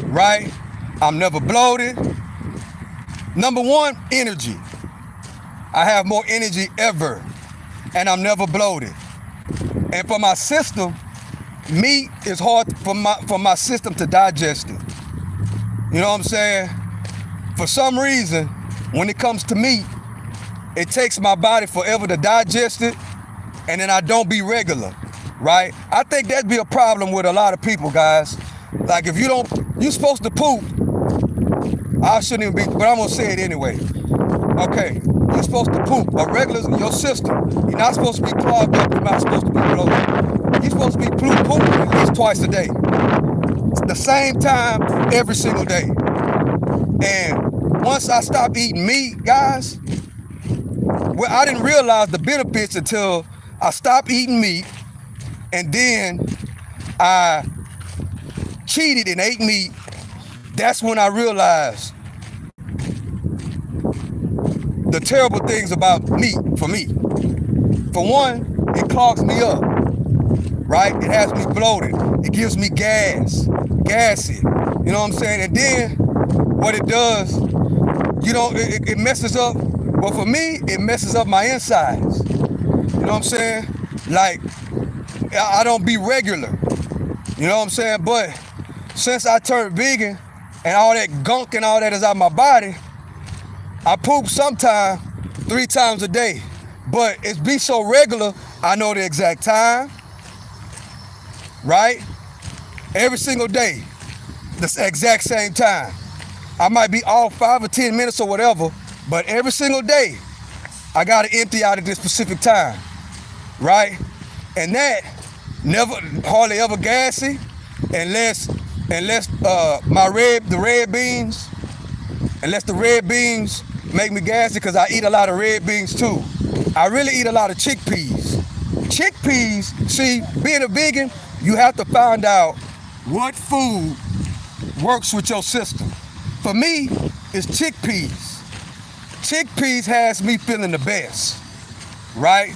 right? I'm never bloated. Number one, energy. I have more energy ever, and I'm never bloated. And for my system, meat is hard for my system to digest it. You know what I'm saying? For some reason, when it comes to meat, it takes my body forever to digest it, and then I don't be regular, right? I think that'd be a problem with a lot of people, guys. Like if you're supposed to poop. I shouldn't even be, but I'm gonna say it anyway. Okay, you're supposed to poop. A regular, your system, you're not supposed to be clogged up, you're not supposed to be bloated. You're supposed to be pooping at least twice a day. The same time, every single day. And once I stopped eating meat, guys, well, I didn't realize the benefits until I stopped eating meat, and then I cheated and ate meat. That's when I realized the terrible things about meat for me. For one, it clogs me up, right? It has me bloated. It gives me gassy. You know what I'm saying? And then what it does, it messes up. Well, for me, it messes up my insides. You know what I'm saying? Like, I don't be regular. You know what I'm saying? But since I turned vegan and all that gunk and all that is out of my body, I poop sometime 3 times a day. But it's be so regular, I know the exact time, right? Every single day, the exact same time. I might be off 5 or 10 minutes or whatever, but every single day, I gotta empty out at this specific time, right? And that hardly ever gassy, unless the red beans make me gassy, because I eat a lot of red beans too. I really eat a lot of chickpeas. See, being a vegan, you have to find out what food works with your system. For me, it's chickpeas. Chickpeas has me feeling the best, right?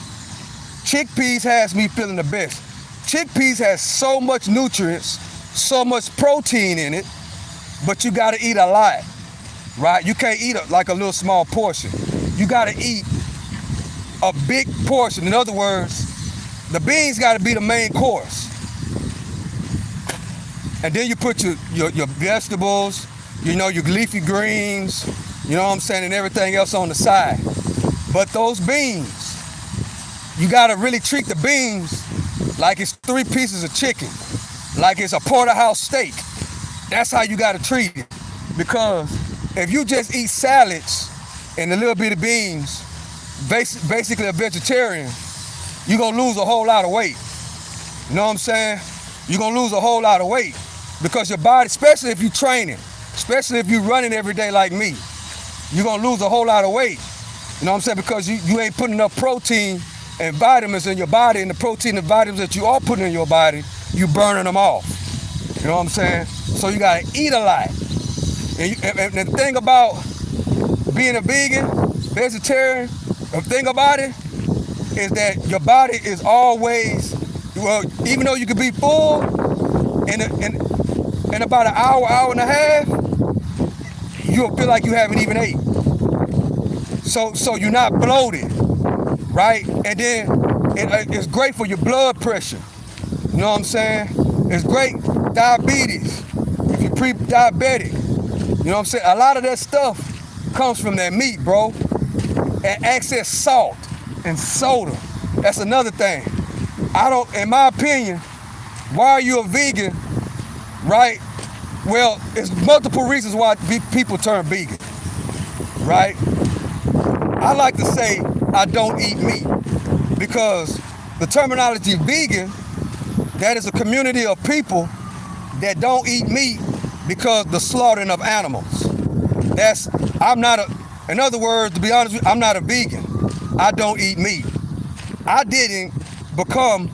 Chickpeas has me feeling the best. Chickpeas has so much nutrients, so much protein in it, but you gotta eat a lot, right? You can't eat like a little small portion. You gotta eat a big portion. In other words, the beans gotta be the main course. And then you put your vegetables, your leafy greens, you know what I'm saying, and everything else on the side. But those beans, you gotta really treat the beans like it's 3 pieces of chicken, like it's a porterhouse steak. That's how you gotta treat it. Because if you just eat salads and a little bit of beans, basically a vegetarian, you're gonna lose a whole lot of weight. You know what I'm saying? You're gonna lose a whole lot of weight because your body, especially if you're training, especially if you're running every day like me, you're gonna lose a whole lot of weight. You know what I'm saying? Because you ain't putting enough protein and vitamins in your body, and the protein and vitamins that you are putting in your body, you burning them off. You know what I'm saying? So you gotta eat a lot. And the thing about being a vegan, vegetarian, the thing about it is that your body is always, well, even though you could be full, in about an hour and a half, you'll feel like you haven't even ate. So you're not bloated, right? And then it's great for your blood pressure. You know what I'm saying? It's great. Diabetes, if you're pre-diabetic, you know what I'm saying? A lot of that stuff comes from that meat, bro. And excess salt and soda. That's another thing. In my opinion, why are you a vegan, right? Well, it's multiple reasons why people turn vegan, right? I like to say I don't eat meat because the terminology vegan, that is a community of people that don't eat meat because the slaughtering of animals. In other words, to be honest with you, I'm not a vegan. I don't eat meat. I didn't become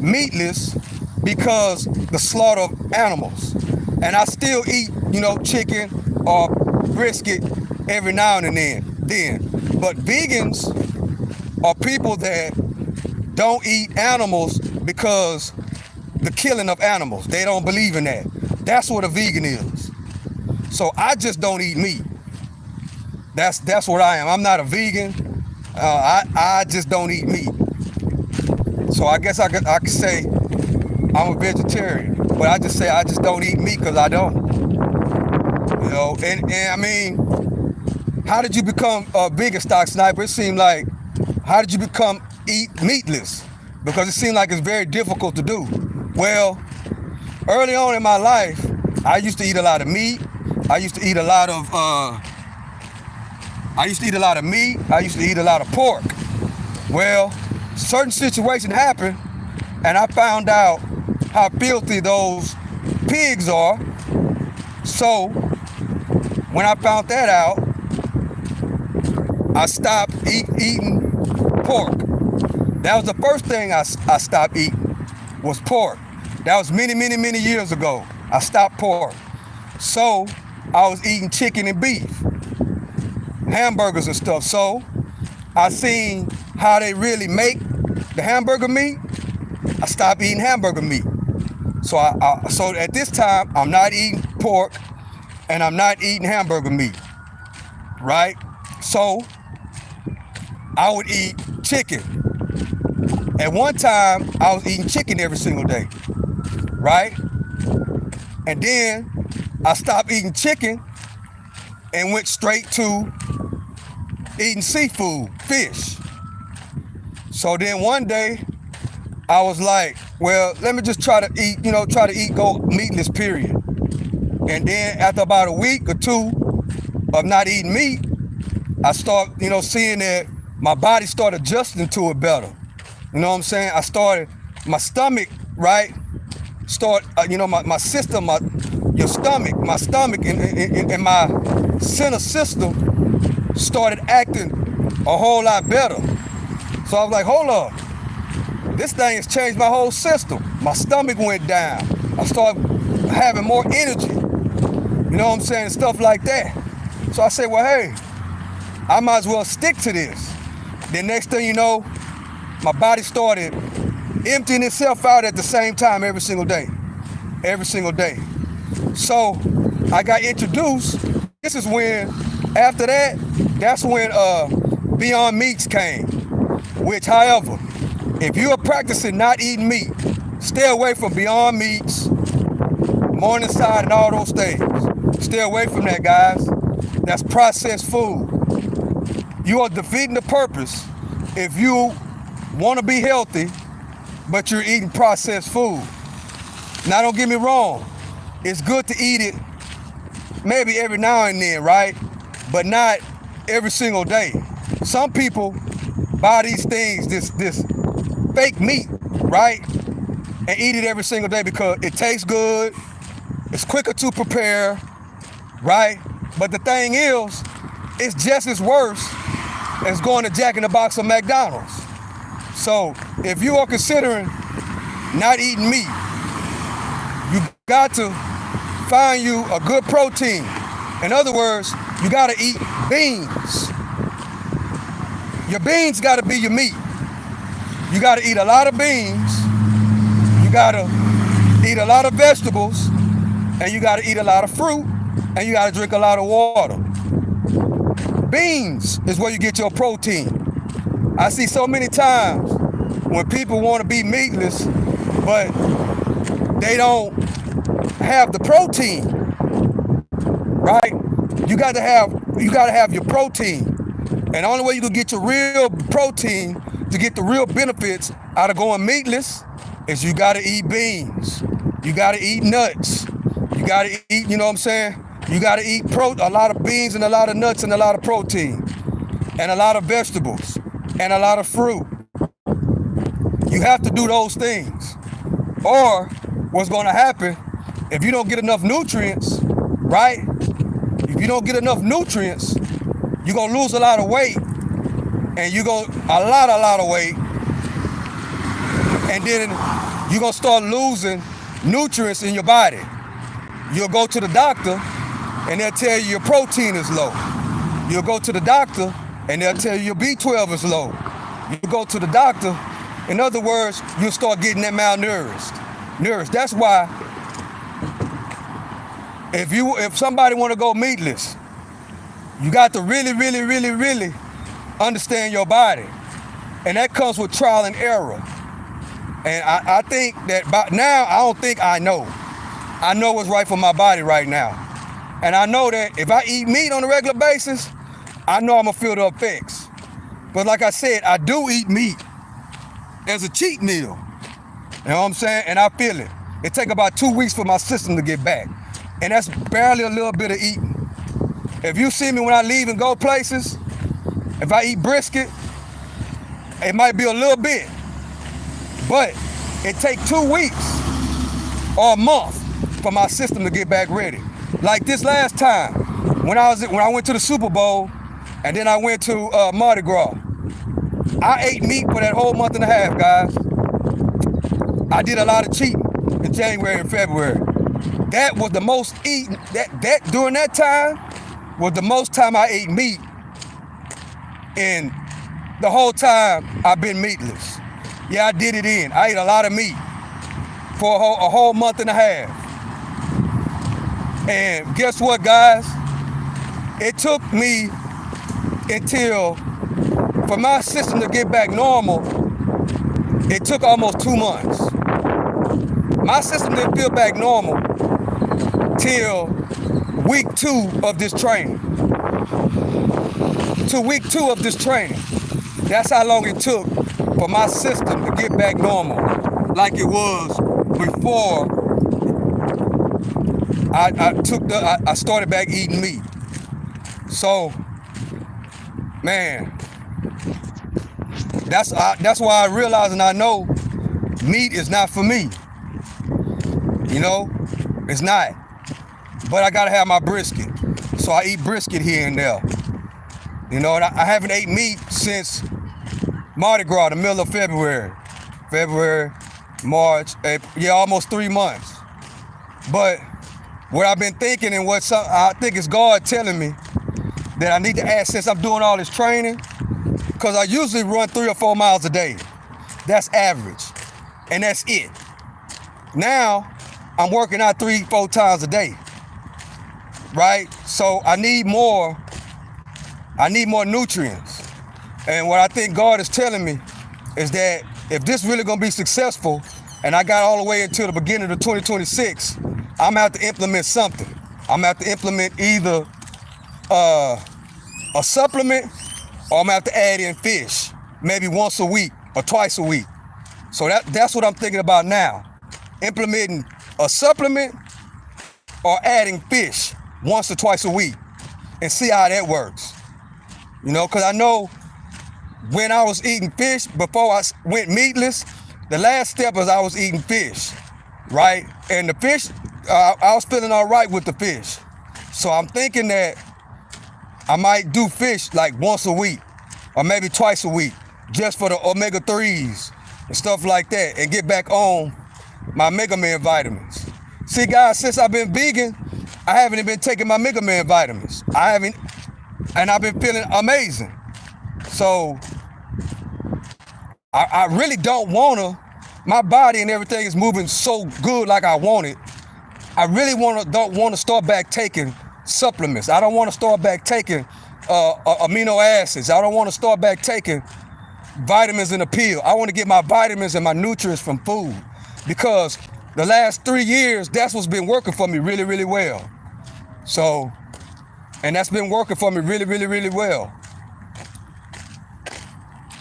meatless because the slaughter of animals. And I still eat, chicken or brisket every now and then. But vegans are people that don't eat animals because the killing of animals. They don't believe in that. That's what a vegan is. So I just don't eat meat. That's what I am. I'm not a vegan. I just don't eat meat. So I guess I could say I'm a vegetarian, but I just say I just don't eat meat because I don't. And I mean, how did you become a vegan, Stock Sniper? It seemed like, how did you become meatless? Because it seemed like it's very difficult to do. Well, early on in my life, I used to eat a lot of meat. I used to eat a lot of meat. I used to eat a lot of pork. Well, certain situations happened, and I found out how filthy those pigs are. So when I found that out, I stopped eating pork. That was the first thing I stopped eating, was pork. That was many, many, many years ago. I stopped pork. So I was eating chicken and beef, hamburgers and stuff. So I seen how they really make the hamburger meat. I stopped eating hamburger meat. So so at this time, I'm not eating pork and I'm not eating hamburger meat, right? So I would eat chicken. At one time, I was eating chicken every single day, right? And then I stopped eating chicken and went straight to eating seafood, fish. So then one day, I was like, well, let me just try to go meatless, period. And then after about a week or two of not eating meat, I start, seeing that my body started adjusting to it better. You know what I'm saying? My stomach, right? My system, my stomach and my center system started acting a whole lot better. So I was like, hold up. This thing has changed my whole system. My stomach went down. I started having more energy. You know what I'm saying? Stuff like that. So I said, well, hey, I might as well stick to this. Then next thing you know, my body started emptying itself out at the same time every single day. Every single day. So I got introduced. This is when, after that, that's when Beyond Meats came. Which, however, if you are practicing not eating meat, stay away from Beyond Meats, Morningside, and all those things. Stay away from that, guys. That's processed food. You are defeating the purpose if you want to be healthy, but you're eating processed food. Now, don't get me wrong. It's good to eat it maybe every now and then, right? But not every single day. Some people buy these things, this fake meat, right? And eat it every single day because it tastes good, it's quicker to prepare, right? But the thing is, it's just as worse as going to Jack in the Box or McDonald's. So if you are considering not eating meat, you got to find you a good protein. In other words, you got to eat beans. Your beans got to be your meat. You got to eat a lot of beans. You got to eat a lot of vegetables. And you got to eat a lot of fruit. And you got to drink a lot of water. Beans is where you get your protein. I see so many times when people want to be meatless, but they don't have the protein, right? You got to have your protein. And the only way you can get your real protein to get the real benefits out of going meatless is you got to eat beans. You got to eat nuts. You You gotta eat, you know what I'm saying? You gotta eat a lot of beans and a lot of nuts and a lot of protein and a lot of vegetables and a lot of fruit. You have to do those things. Or what's gonna happen, if you don't get enough nutrients, right? If you don't get enough nutrients, you're gonna lose a lot of weight, and you go a lot of weight, and then you're gonna start losing nutrients in your body. You'll go to the doctor and they'll tell you your protein is low. You'll go to the doctor and they'll tell you your B12 is low. You go to the doctor, in other words, you'll start getting that malnourished. That's why if somebody want to go meatless, you got to really understand your body. And that comes with trial and error. And I think that by now, I don't think I know. I know what's right for my body right now. And I know that if I eat meat on a regular basis, I know I'm gonna feel the effects. But like I said, I do eat meat as a cheat meal. You know what I'm saying? And I feel it. It take about 2 weeks for my system to get back. And that's barely a little bit of eating. If you see me when I leave and go places, if I eat brisket, it might be a little bit. But it takes 2 weeks or a month for my system to get back ready. Like this last time, when I went to the Super Bowl, and then I went to Mardi Gras. I ate meat for that whole month and a half, guys. I did a lot of cheating in January and February. That was the most eating. That during that time was the most time I ate meat in the whole time I've been meatless. Yeah, I did it in. I ate a lot of meat for a whole month and a half. And guess what, guys? It took me until, for my system to get back normal, it took almost 2 months. My system didn't feel back normal till week 2 of this training. To week 2 of this training. That's how long it took for my system to get back normal, like it was before I started back eating meat. So, man, that's why I realize and I know meat is not for me. You know, it's not. But I gotta have my brisket, so I eat brisket here and there. You know, and I haven't ate meat since Mardi Gras, the middle of February, March, April, yeah, almost 3 months. But what I've been thinking and I think it's God telling me that I need to add, since I'm doing all this training, because I usually run 3 or 4 miles a day. That's average. And that's it. Now, I'm working out 3-4 times a day. Right? So I need more nutrients. And what I think God is telling me is that if this really gonna be successful, and I got all the way until the beginning of 2026, I'm gonna have to implement something. I'm gonna have to implement either a supplement, or I'm gonna have to add in fish, maybe once a week or twice a week. So that's what I'm thinking about now. Implementing a supplement or adding fish once or twice a week and see how that works. You know, because I know when I was eating fish, before I went meatless, the last step was I was eating fish, right? And the fish, I was feeling all right with the fish. So I'm thinking that I might do fish like once a week or maybe twice a week, just for the omega-3s and stuff like that, and get back on my Mega Man vitamins. See, guys, since I've been vegan, I haven't even been taking my Mega Man vitamins. And I've been feeling amazing. So I really don't wanna, my body and everything is moving so good like I want it. I really don't wanna start back taking supplements. I don't wanna start back taking amino acids. I don't wanna start back taking vitamins in a pill. I wanna get my vitamins and my nutrients from food, because the last 3 years, that's what's been working for me really, really well. So, and that's been working for me really, really, really well.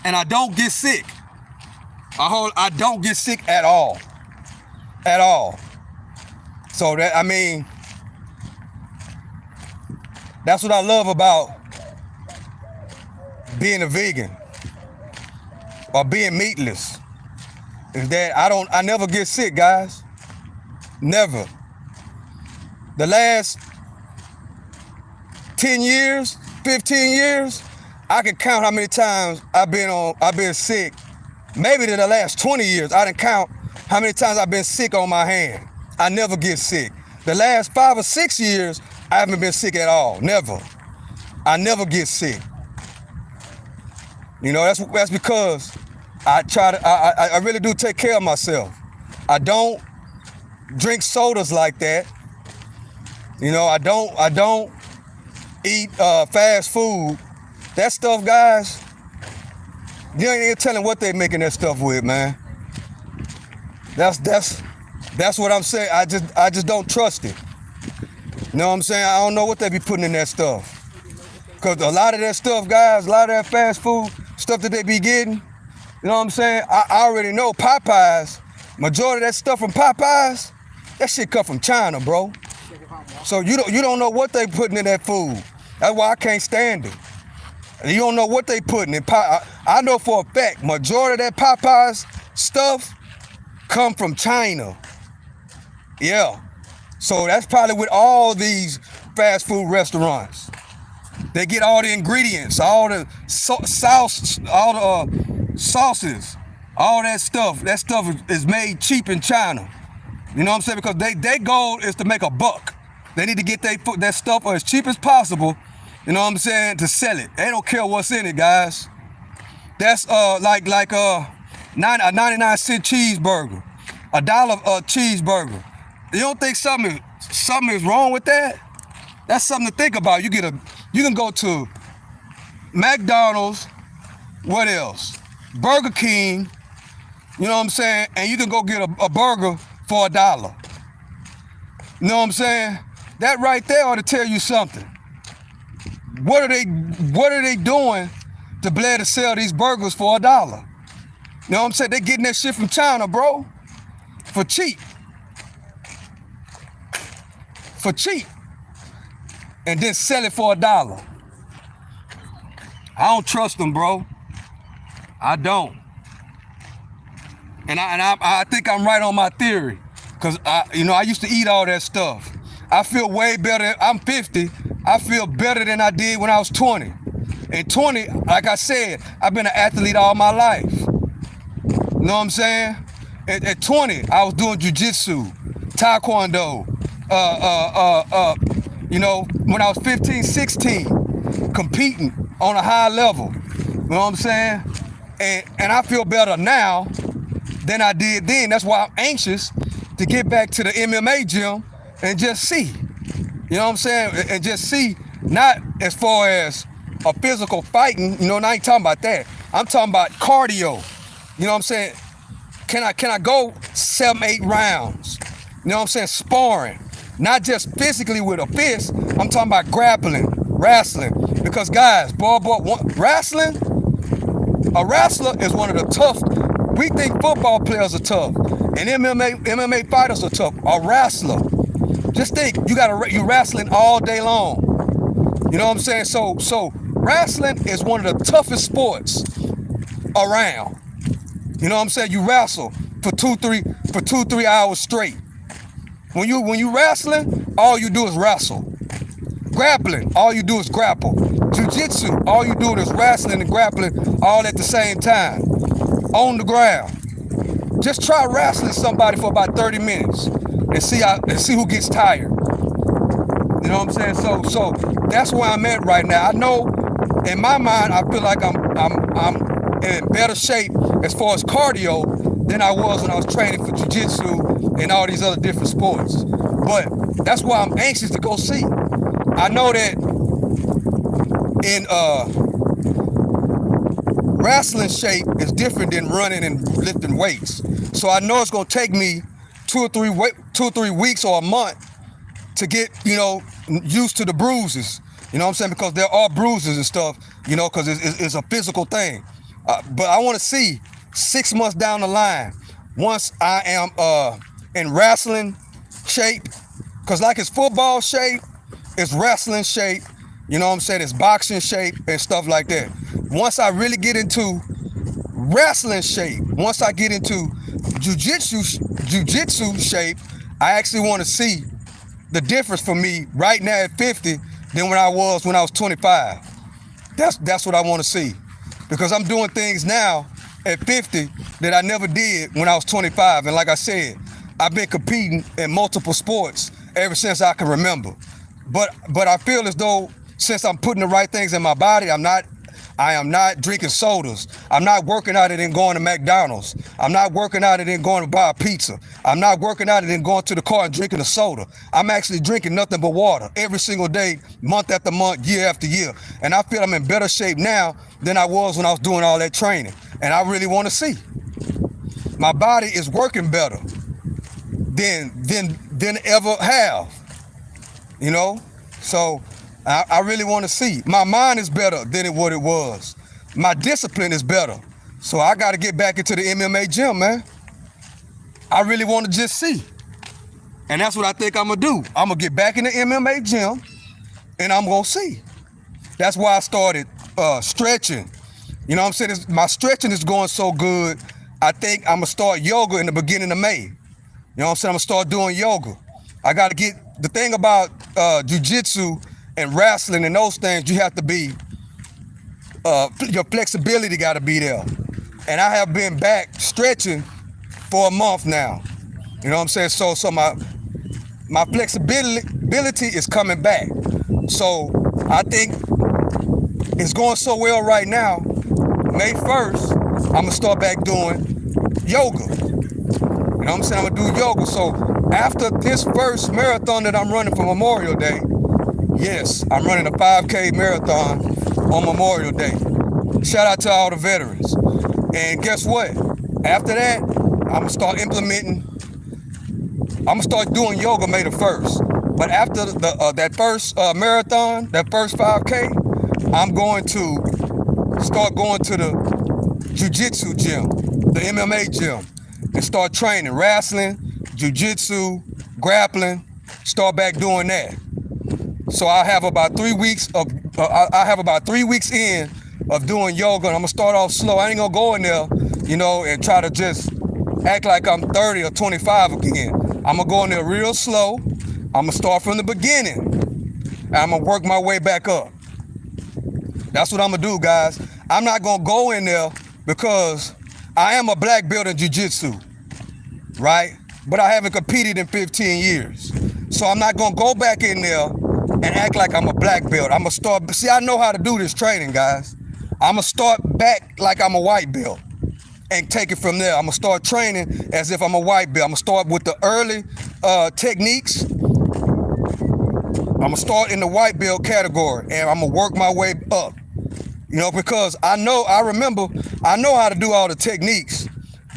And I don't get sick. I don't get sick at all. At all. So that, I mean, that's what I love about being a vegan or being meatless, is that I never get sick, guys. Never. The last 10 years, 15 years, I can count how many times I've been sick. Maybe in the last 20 years, I didn't count how many times I've been sick on my hand. I never get sick. The last 5 or 6 years, I haven't been sick at all. Never. I never get sick. You know, that's because I really do take care of myself. I don't drink sodas like that. You know, I don't eat fast food. That stuff, guys, you ain't even telling what they making that stuff with, man. That's what I'm saying. I just don't trust it. You know what I'm saying? I don't know what they be putting in that stuff. Cause a lot of that stuff, guys, a lot of that fast food stuff that they be getting, you know what I'm saying? I already know Popeyes, majority of that stuff from Popeyes, that shit come from China, bro. So you don't know what they putting in that food. That's why I can't stand it. You don't know what they putting in. I know for a fact, majority of that Popeyes stuff come from China. Yeah. So that's probably with all these fast food restaurants. They get all the ingredients, all the sauce, all the sauces, all that stuff. That stuff is made cheap in China. You know what I'm saying? Because their goal is to make a buck. They need to get that stuff as cheap as possible, you know what I'm saying, to sell it. They don't care what's in it, guys. That's like a 99-cent cheeseburger, $1 cheeseburger. You don't think something is wrong with that? That's something to think about. You can go to McDonald's, what else? Burger King, you know what I'm saying? And you can go get a burger for $1. You know what I'm saying? That right there ought to tell you something. What are they doing to be able to sell these burgers for $1? You know what I'm saying? They getting that shit from China, bro, for cheap. For cheap. And then sell it for $1. I don't trust them, bro. I don't. And I think I'm right on my theory. Cause I used to eat all that stuff. I feel way better. I'm 50. I feel better than I did when I was 20. And 20, like I said, I've been an athlete all my life. You know what I'm saying? At 20, I was doing jiu-jitsu, taekwondo, you know, when I was 15, 16, competing on a high level. You know what I'm saying? And I feel better now than I did then. That's why I'm anxious to get back to the MMA gym and just see. You know what I'm saying? And just see, not as far as a physical fighting, you know, and I ain't talking about that. I'm talking about cardio. You know what I'm saying? Can I go 7-8 rounds? You know what I'm saying? Sparring. Not just physically with a fist. I'm talking about grappling, wrestling. Because guys, wrestling, a wrestler is one of the tough. We think football players are tough, and MMA fighters are tough. A wrestler, just think, you wrestling all day long. You know what I'm saying? So wrestling is one of the toughest sports around. You know what I'm saying? You wrestle for 2-3 hours straight. When you wrestling, all you do is wrestle. Grappling, all you do is grapple. Jiu-jitsu, all you do is wrestling and grappling all at the same time. On the ground. Just try wrestling somebody for about 30 minutes and see who gets tired. You know what I'm saying? So that's where I'm at right now. I know in my mind I feel like I'm in better shape as far as cardio than I was when I was training for jiu-jitsu and all these other different sports. But that's why I'm anxious to go see. I know that in wrestling shape is different than running and lifting weights. So I know it's gonna take me 2 or 3 weeks or a month to get, you know, used to the bruises. You know what I'm saying? Because there are bruises and stuff, you know, because it's a physical thing. But I want to see 6 months down the line, once I am in wrestling shape Because like it's football shape, it's wrestling shape, you know what I'm saying? It's boxing shape and stuff like that. Once I really get into wrestling shape, once I get into jujitsu shape, I actually want to see the difference for me right now at 50 than when I was 25. That's what I want to see. Because I'm doing things now at 50 that I never did when I was 25. And like I said, I've been competing in multiple sports ever since I can remember. But I feel as though since I'm putting the right things in my body, I am not drinking sodas. I'm not working out and then going to McDonald's. I'm not working out and then going to buy a pizza. I'm not working out and then going to the car and drinking a soda. I'm actually drinking nothing but water every single day, month after month, year after year. And I feel I'm in better shape now than I was when I was doing all that training. And I really want to see. My body is working better than ever have, you know? So I really want to see. My mind is better than what it was. My discipline is better. So I got to get back into the MMA gym, man. I really want to just see. And that's what I think I'm going to do. I'm going to get back in the MMA gym and I'm going to see. That's why I started stretching. You know what I'm saying? My stretching is going so good, I think I'm going to start yoga in the beginning of May. You know what I'm saying? I'm going to start doing yoga. I got to get, the thing about jiu-jitsu and wrestling and those things, you have to be, your flexibility got to be there. And I have been back stretching for a month now. You know what I'm saying? So my flexibility is coming back. So I think it's going so well right now. May 1st, I'm gonna start back doing yoga. You know what I'm saying? I'm gonna do yoga. So after this first marathon that I'm running for Memorial Day, yes, I'm running a 5K marathon on Memorial Day. Shout out to all the veterans. And guess what? After that, I'm gonna start doing yoga May the 1st. But after that first marathon, that first 5K, I'm going to start going to the jiu-jitsu gym, the MMA gym, and start training wrestling, jiu-jitsu, grappling, start back doing that. So I have about 3 weeks in of doing yoga, and I'm gonna start off slow. I ain't gonna go in there, you know, and try to just act like I'm 30 or 25 again. I'm gonna go in there real slow. I'm gonna start from the beginning, and I'm gonna work my way back up. That's what I'm gonna do, guys. I'm not gonna go in there because I am a black belt in jiu-jitsu, right? But I haven't competed in 15 years. So I'm not gonna go back in there and act like I'm a black belt. I'm gonna start, see, I know how to do this training, guys. I'm gonna start back like I'm a white belt and take it from there. I'm gonna start training as if I'm a white belt. I'm gonna start with the early techniques. I'm gonna start in the white belt category and I'm gonna work my way up. You know, because I know how to do all the techniques,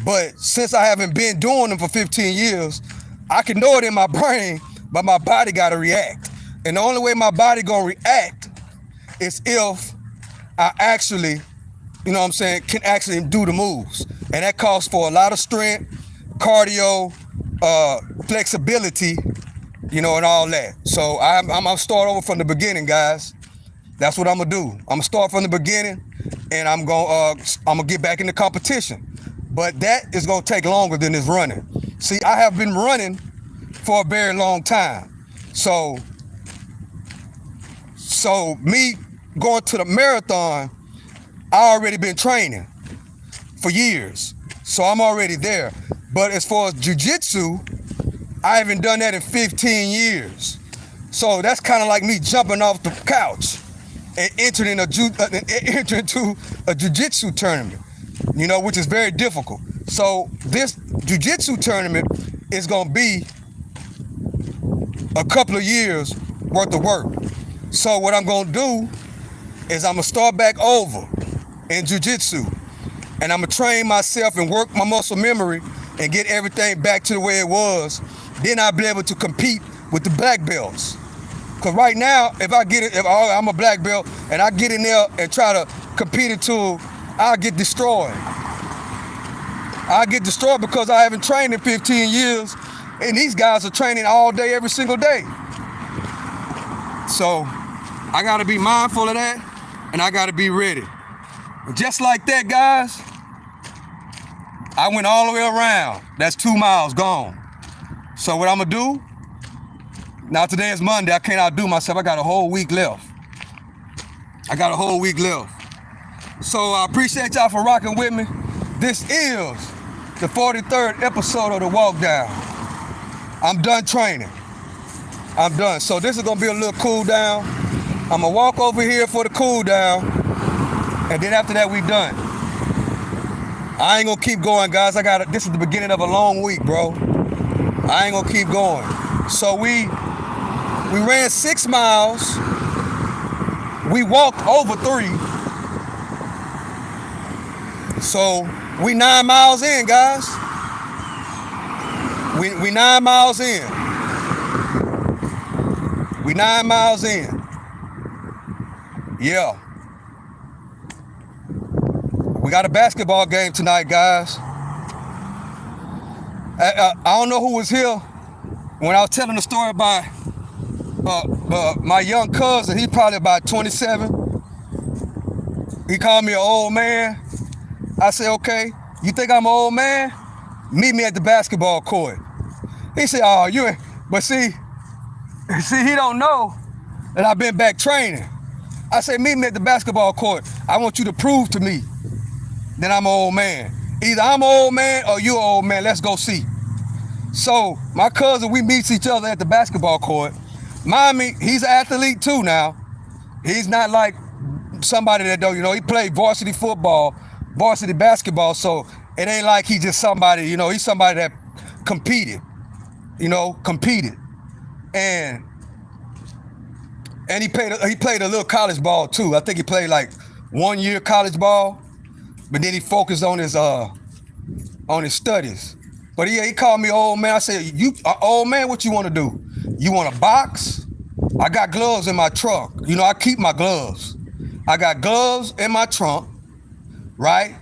but since I haven't been doing them for 15 years, I can know it in my brain, but my body gotta react. And the only way my body gonna react is if I actually, you know what I'm saying, can actually do the moves. And that calls for a lot of strength, cardio, flexibility, you know, and all that. So I'm gonna start over from the beginning, guys. That's what I'm gonna do. I'm gonna start from the beginning, and I'm gonna get back in the competition. But that is gonna take longer than this running. See, I have been running for a very long time. So me going to the marathon, I already been training for years. So I'm already there. But as far as jiu-jitsu, I haven't done that in 15 years. So that's kind of like me jumping off the couch and entering into a jiu-jitsu tournament, you know, which is very difficult. So this jiu-jitsu tournament is gonna be a couple of years worth of work. So what I'm gonna do is I'm gonna start back over in jiu-jitsu, and I'm gonna train myself and work my muscle memory and get everything back to the way it was. Then I'll be able to compete with the black belts. Cause right now, if I'm a black belt and I get in there and try to compete until I'll get destroyed. I'll get destroyed because I haven't trained in 15 years And these guys are training all day, every single day. So I gotta be mindful of that, and I gotta be ready. Just like that, guys, I went all the way around. That's 2 miles gone. So what I'm gonna do, now today is Monday, I can't outdo myself. I got a whole week left. So I appreciate y'all for rocking with me. This is the 43rd episode of the Walk Down. I'm done training. I'm done. So this is gonna be a little cool down. I'm gonna walk over here for the cool down, and then after that we done. I ain't gonna keep going, guys. This is the beginning of a long week, bro. I ain't gonna keep going. So we ran 6 miles. We walked over 3. So we 9 miles in, guys. We 9 miles in. We 9 miles in. Yeah. We got a basketball game tonight, guys. I don't know who was here when I was telling the story about my young cousin. He's probably about 27. He called me an old man. I said, okay, you think I'm an old man? Meet me at the basketball court. He said, oh, you ain't. But see, he don't know that I've been back training. I said, meet me at the basketball court. I want you to prove to me that I'm an old man. Either I'm an old man or you're an old man. Let's go see. So my cousin, we meet each other at the basketball court. Mommy, he's an athlete too now. He's not like somebody that don't, he played varsity football, varsity basketball, so it ain't like he just somebody, he's somebody that competed. And he played a little college ball too. I think he played like 1 year college ball, but then he focused on his studies. But yeah, he called me old man. I said, you old man, what you want to do? You want to box? I got gloves in my trunk. I keep my gloves. I got gloves in my trunk, right?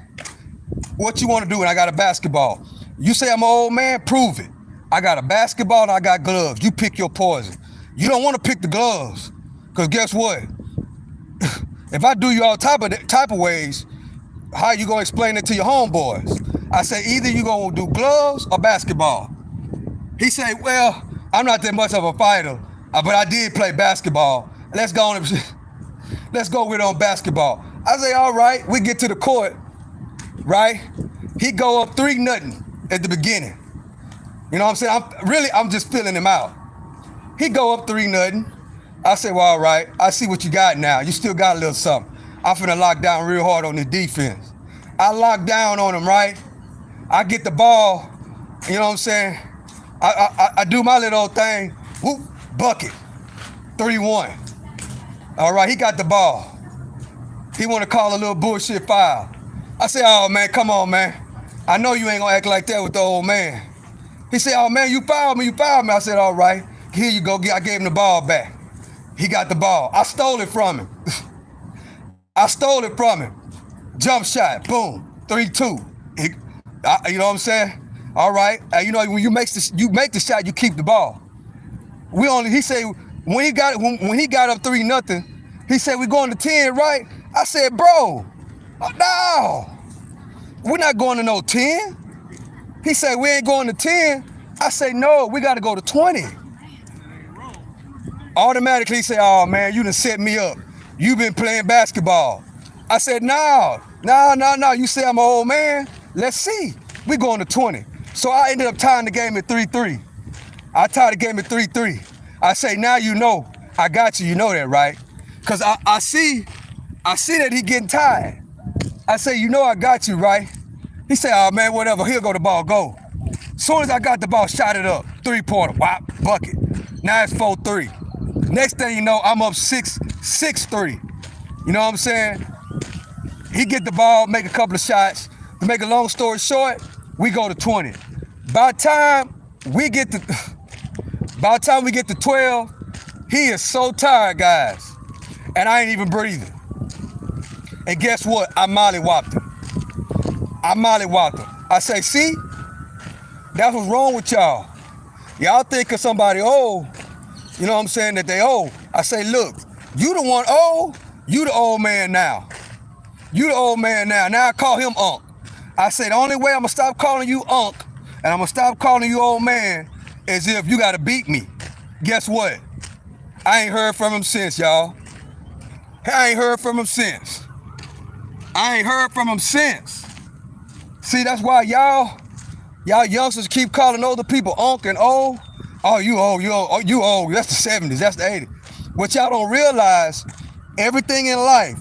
What you want to do? And I got a basketball. You say I'm an old man? Prove it. I got a basketball and I got gloves. You pick your poison. You don't want to pick the gloves, because guess what? If I do you all type of ways, how you gonna explain it to your homeboys? I say, either you gonna do gloves or basketball. He said, well, I'm not that much of a fighter, but I did play basketball. Let's go with on basketball. I say, all right, we get to the court, right? He go up 3-0 at the beginning. You know what I'm saying? I'm just filling him out. He go up 3-0. I say, well, all right, I see what you got now. You still got a little something. I'm finna lock down real hard on the defense. I lock down on him, right? I get the ball, you know what I'm saying? I do my little thing, whoop, bucket, 3-1. All right, he got the ball. He wanna call a little bullshit foul. I say, oh man, come on, man. I know you ain't gonna act like that with the old man. He said, oh man, you fouled me. I said, all right, here you go. I gave him the ball back. He got the ball. I stole it from him. Jump shot, boom, 3-2. You know what I'm saying? All right. When you make the shot, you keep the ball. He said when he got up 3-0, he said we going to 10, right? I said, bro, no, we're not going to no 10. He said we ain't going to 10. I say no, we got to go to 20. Automatically he said, oh man, you done set me up. You been playing basketball. I said, no. You say I'm an old man? Let's see. We going to 20. So I ended up tying the game at 3-3. I tied the game at 3-3. I say, now you know I got you. You know that, right? Because I see that he getting tired. I say, you know I got you, right? He said, oh man, whatever. Here go the ball, go. Soon as I got the ball, shot it up. 3-pointer, whop, bucket. Now it's 4-3. Next thing you know, I'm up 6-3. You know what I'm saying? He get the ball, make a couple of shots. To make a long story short, we go to 20. By the time we get to 12, he is so tired, guys. And I ain't even breathing. And guess what? I mollywopped him. I say, see? That's what's wrong with y'all. Y'all think of somebody old, you know what I'm saying, that they old. I say, look, you the one old, you the old man now. You the old man now. Now I call him Unc. I say the only way I'm gonna stop calling you Unc and I'm gonna stop calling you old man is if you gotta beat me. Guess what? I ain't heard from him since, y'all. I ain't heard from him since. I ain't heard from him since. See, that's why y'all youngsters keep calling older people Unc and old. Oh, you old, you old. That's the 70s, that's the 80s. What y'all don't realize, everything in life,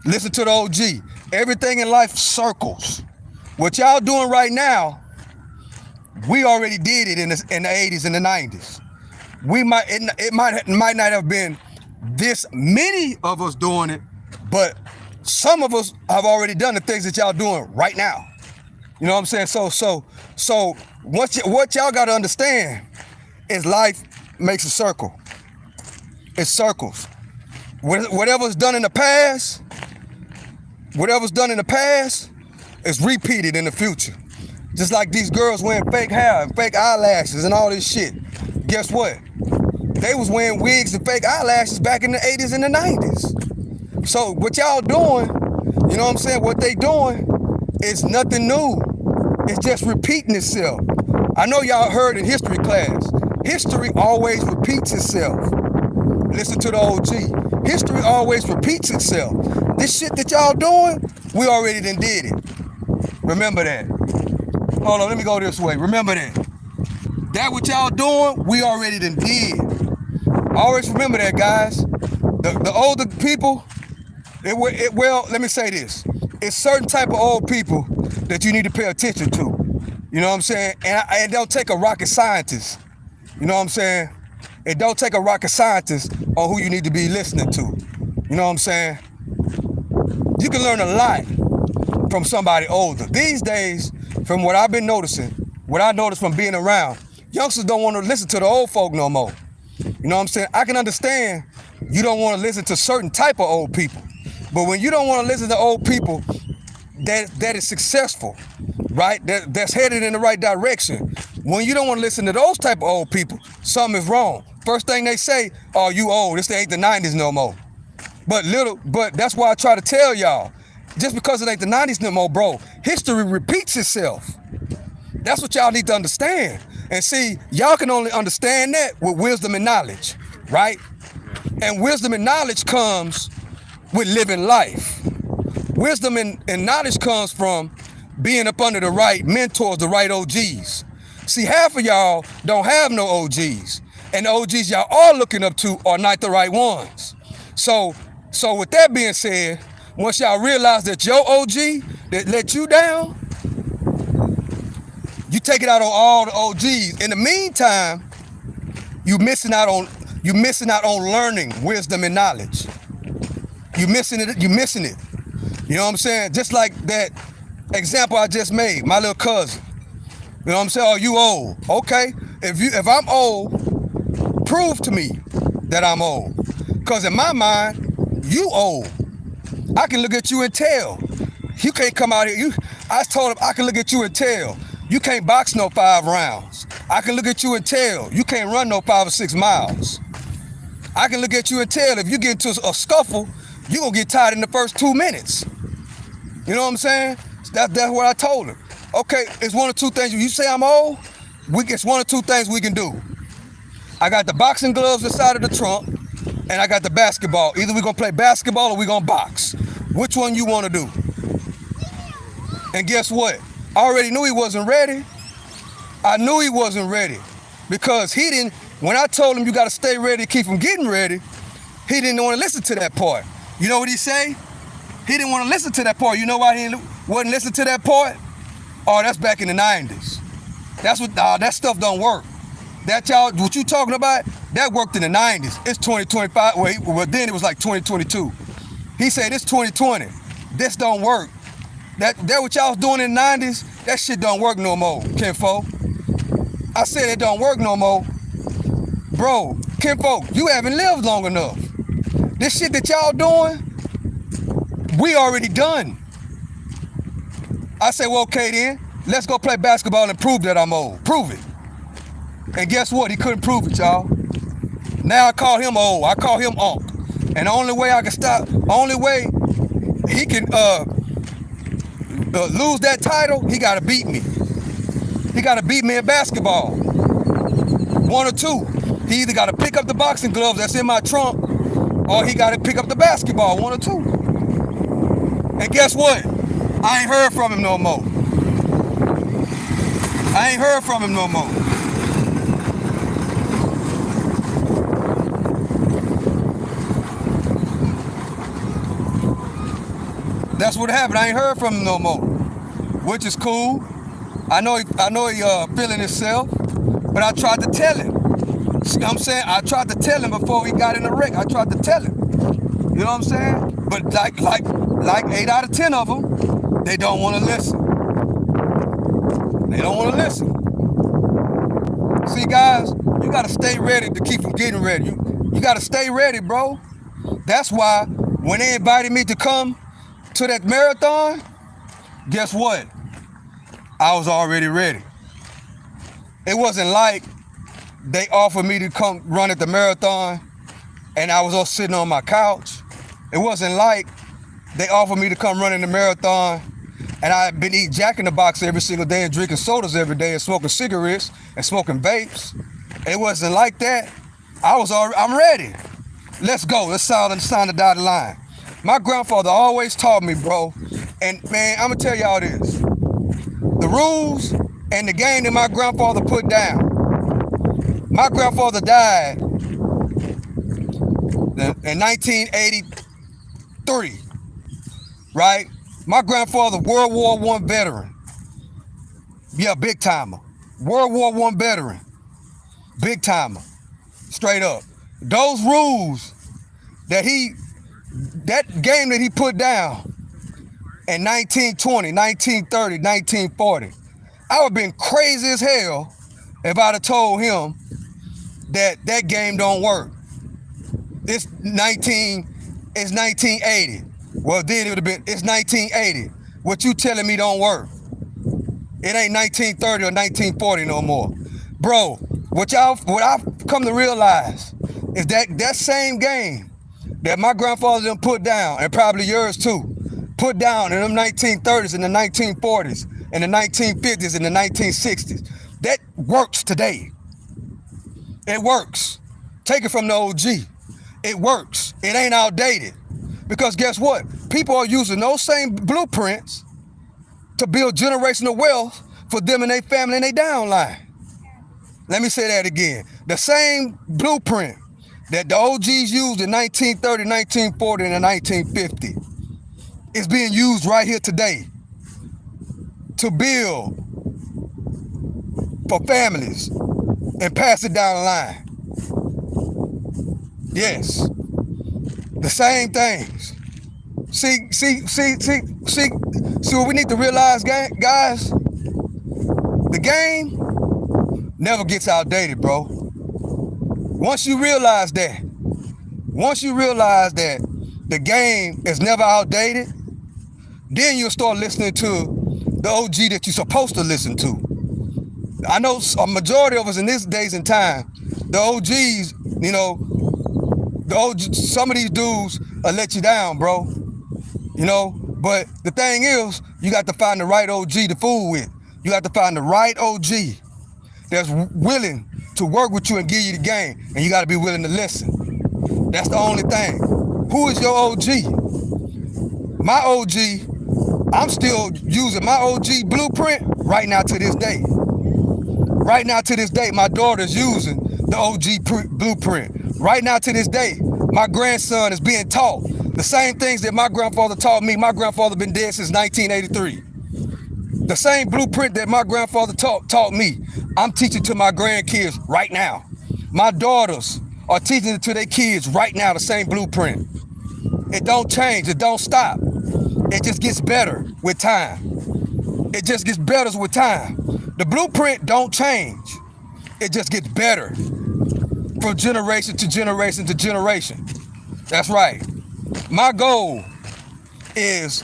listen to the OG, everything in life circles. What y'all doing right now, we already did it in the 80s and the 90s. It might not have been this many of us doing it, but some of us have already done the things that y'all doing right now. You know what I'm saying? So what y'all got to understand is life makes a circle. It circles. Whatever's done in the past, is repeated in the future. Just like these girls wearing fake hair and fake eyelashes and all this shit. Guess what? They was wearing wigs and fake eyelashes back in the 80s and the 90s. So what y'all doing, you know what I'm saying, what they doing is nothing new. It's just repeating itself. I know y'all heard in history class, history always repeats itself. Listen to the OG. History always repeats itself. This shit that y'all doing, we already done did it. Remember that. Hold on, let me go this way. Remember that. That what y'all doing, we already done did. Always remember that, guys. The older people, well, let me say this. It's certain type of old people that you need to pay attention to. You know what I'm saying? And it don't take a rocket scientist. You know what I'm saying? It don't take a rocket scientist on who you need to be listening to. You know what I'm saying? You can learn a lot from somebody older. These days, from what I've been noticing, what I noticed from being around, youngsters don't want to listen to the old folk no more. You know what I'm saying? I can understand you don't want to listen to certain type of old people. But when you don't want to listen to old people that is successful, right? That's headed in the right direction. When you don't want to listen to those type of old people, something is wrong. First thing they say, oh, you old. This ain't the 90s no more. But that's why I try to tell y'all, just because it ain't the 90s no more, bro, history repeats itself. That's what y'all need to understand. And see, y'all can only understand that with wisdom and knowledge, right? And wisdom and knowledge comes with living life. Wisdom and knowledge comes from being up under the right mentors, the right OGs. See, half of y'all don't have no OGs. And the OGs y'all are looking up to are not the right ones. So with that being said, once y'all realize that your OG that let you down, you take it out on all the OGs. In the meantime, you missing out on learning wisdom and knowledge. You missing it. You know what I'm saying? Just like that example I just made, my little cousin. You know what I'm saying? Oh, you old. Okay. If I'm old, prove to me that I'm old. Because in my mind, you old. I can look at you and tell. You can't come out here. I told him I can look at you and tell. You can't box no 5 rounds. I can look at you and tell. You can't run no 5 or 6 miles. I can look at you and tell if you get into a scuffle, you're going to get tired in the first 2 minutes. You know what I'm saying? That's what I told him. Okay, it's one or two things. You say I'm old, it's one or two things we can do. I got the boxing gloves inside of the trunk, and I got the basketball. Either we're going to play basketball or we're going to box. Which one you want to do? And guess what? I already knew he wasn't ready. I knew he wasn't ready because when I told him you got to stay ready to keep him getting ready, he didn't want to listen to that part. You know what he say? He didn't want to listen to that part. You know why he wasn't listening to that part? Oh, that's back in the 90s. That stuff don't work. What you talking about, that worked in the 90s. It's 2025. Well, then it was like 2022. He said it's 2020. This don't work. That what y'all was doing in the 90s, that shit don't work no more, kinfolk. I said it don't work no more. Bro, kinfolk, you haven't lived long enough. This shit that y'all doing, we already done. I say, well, okay then, let's go play basketball and prove that I'm old. Prove it. And guess what? He couldn't prove it, y'all. Now I call him old. I call him Unc. And the only way I can stop, only way he can lose that title, he got to beat me. He got to beat me in basketball. One or two. He either got to pick up the boxing gloves that's in my trunk, or he got to pick up the basketball. One or two. And guess what? I ain't heard from him no more. I ain't heard from him no more. That's what happened. I ain't heard from him no more, which is cool. I know he feeling himself, but I tried to tell him. See what I'm saying? I tried to tell him before he got in the wreck. I tried to tell him. You know what I'm saying? But like 8 out of 10 of them, they don't want to listen. They don't want to listen. See, guys, you got to stay ready to keep from getting ready. You got to stay ready, bro. That's why when they invited me to come to that marathon, guess what? I was already ready. It wasn't like they offered me to come run at the marathon and I was all sitting on my couch. It wasn't like they offered me to come run in the marathon and I've been eating Jack in the Box every single day and drinking sodas every day and smoking cigarettes and smoking vapes. It wasn't like that. I'm ready. Let's go. Let's sign the dotted line. My grandfather always taught me, bro, and man, I'm gonna tell y'all this. The rules and the game that my grandfather put down. My grandfather died in 1983, right? My grandfather, World War I veteran. Yeah, big timer. World War I veteran. Big timer. Straight up. Those rules that game that he put down in 1920, 1930, 1940, I would have been crazy as hell if I'd have told him that game don't work. It's 1980. Well, then it would have been, it's 1980. What you telling me don't work? It ain't 1930 or 1940 no more. Bro, what I've come to realize is that same game that my grandfather done put down, and probably yours too, put down in them 1930s and the 1940s and the 1950s and the 1960s, that works today. It works. Take it from the OG. It works. It ain't outdated. Because guess what? People are using those same blueprints to build generational wealth for them and their family and their downline. Let me say that again. The same blueprint that the OGs used in 1930, 1940, and 1950 is being used right here today to build for families and pass it down the line. Yes, the same things. See what we need to realize, guys? The game never gets outdated, bro. Once you realize that the game is never outdated, then you'll start listening to the OG that you're supposed to listen to. I know a majority of us in these days and time, the OGs, you know, some of these dudes will let you down, bro. You know, but the thing is, you got to find the right OG to fool with. You got to find the right OG that's willing to work with you and give you the game, and you got to be willing to listen. That's the only thing. Who is your OG? My OG, I'm still using my OG blueprint right now to this day. Right now to this day, my daughter's using the OG blueprint. Right now to this day, my grandson is being taught the same things that my grandfather taught me. My grandfather been dead since 1983. The same blueprint that my grandfather taught me, I'm teaching to my grandkids right now. My daughters are teaching it to their kids right now, the same blueprint. It don't change, it don't stop. It just gets better with time. It just gets better with time. The blueprint don't change. It just gets better from generation to generation to generation. That's right. My goal is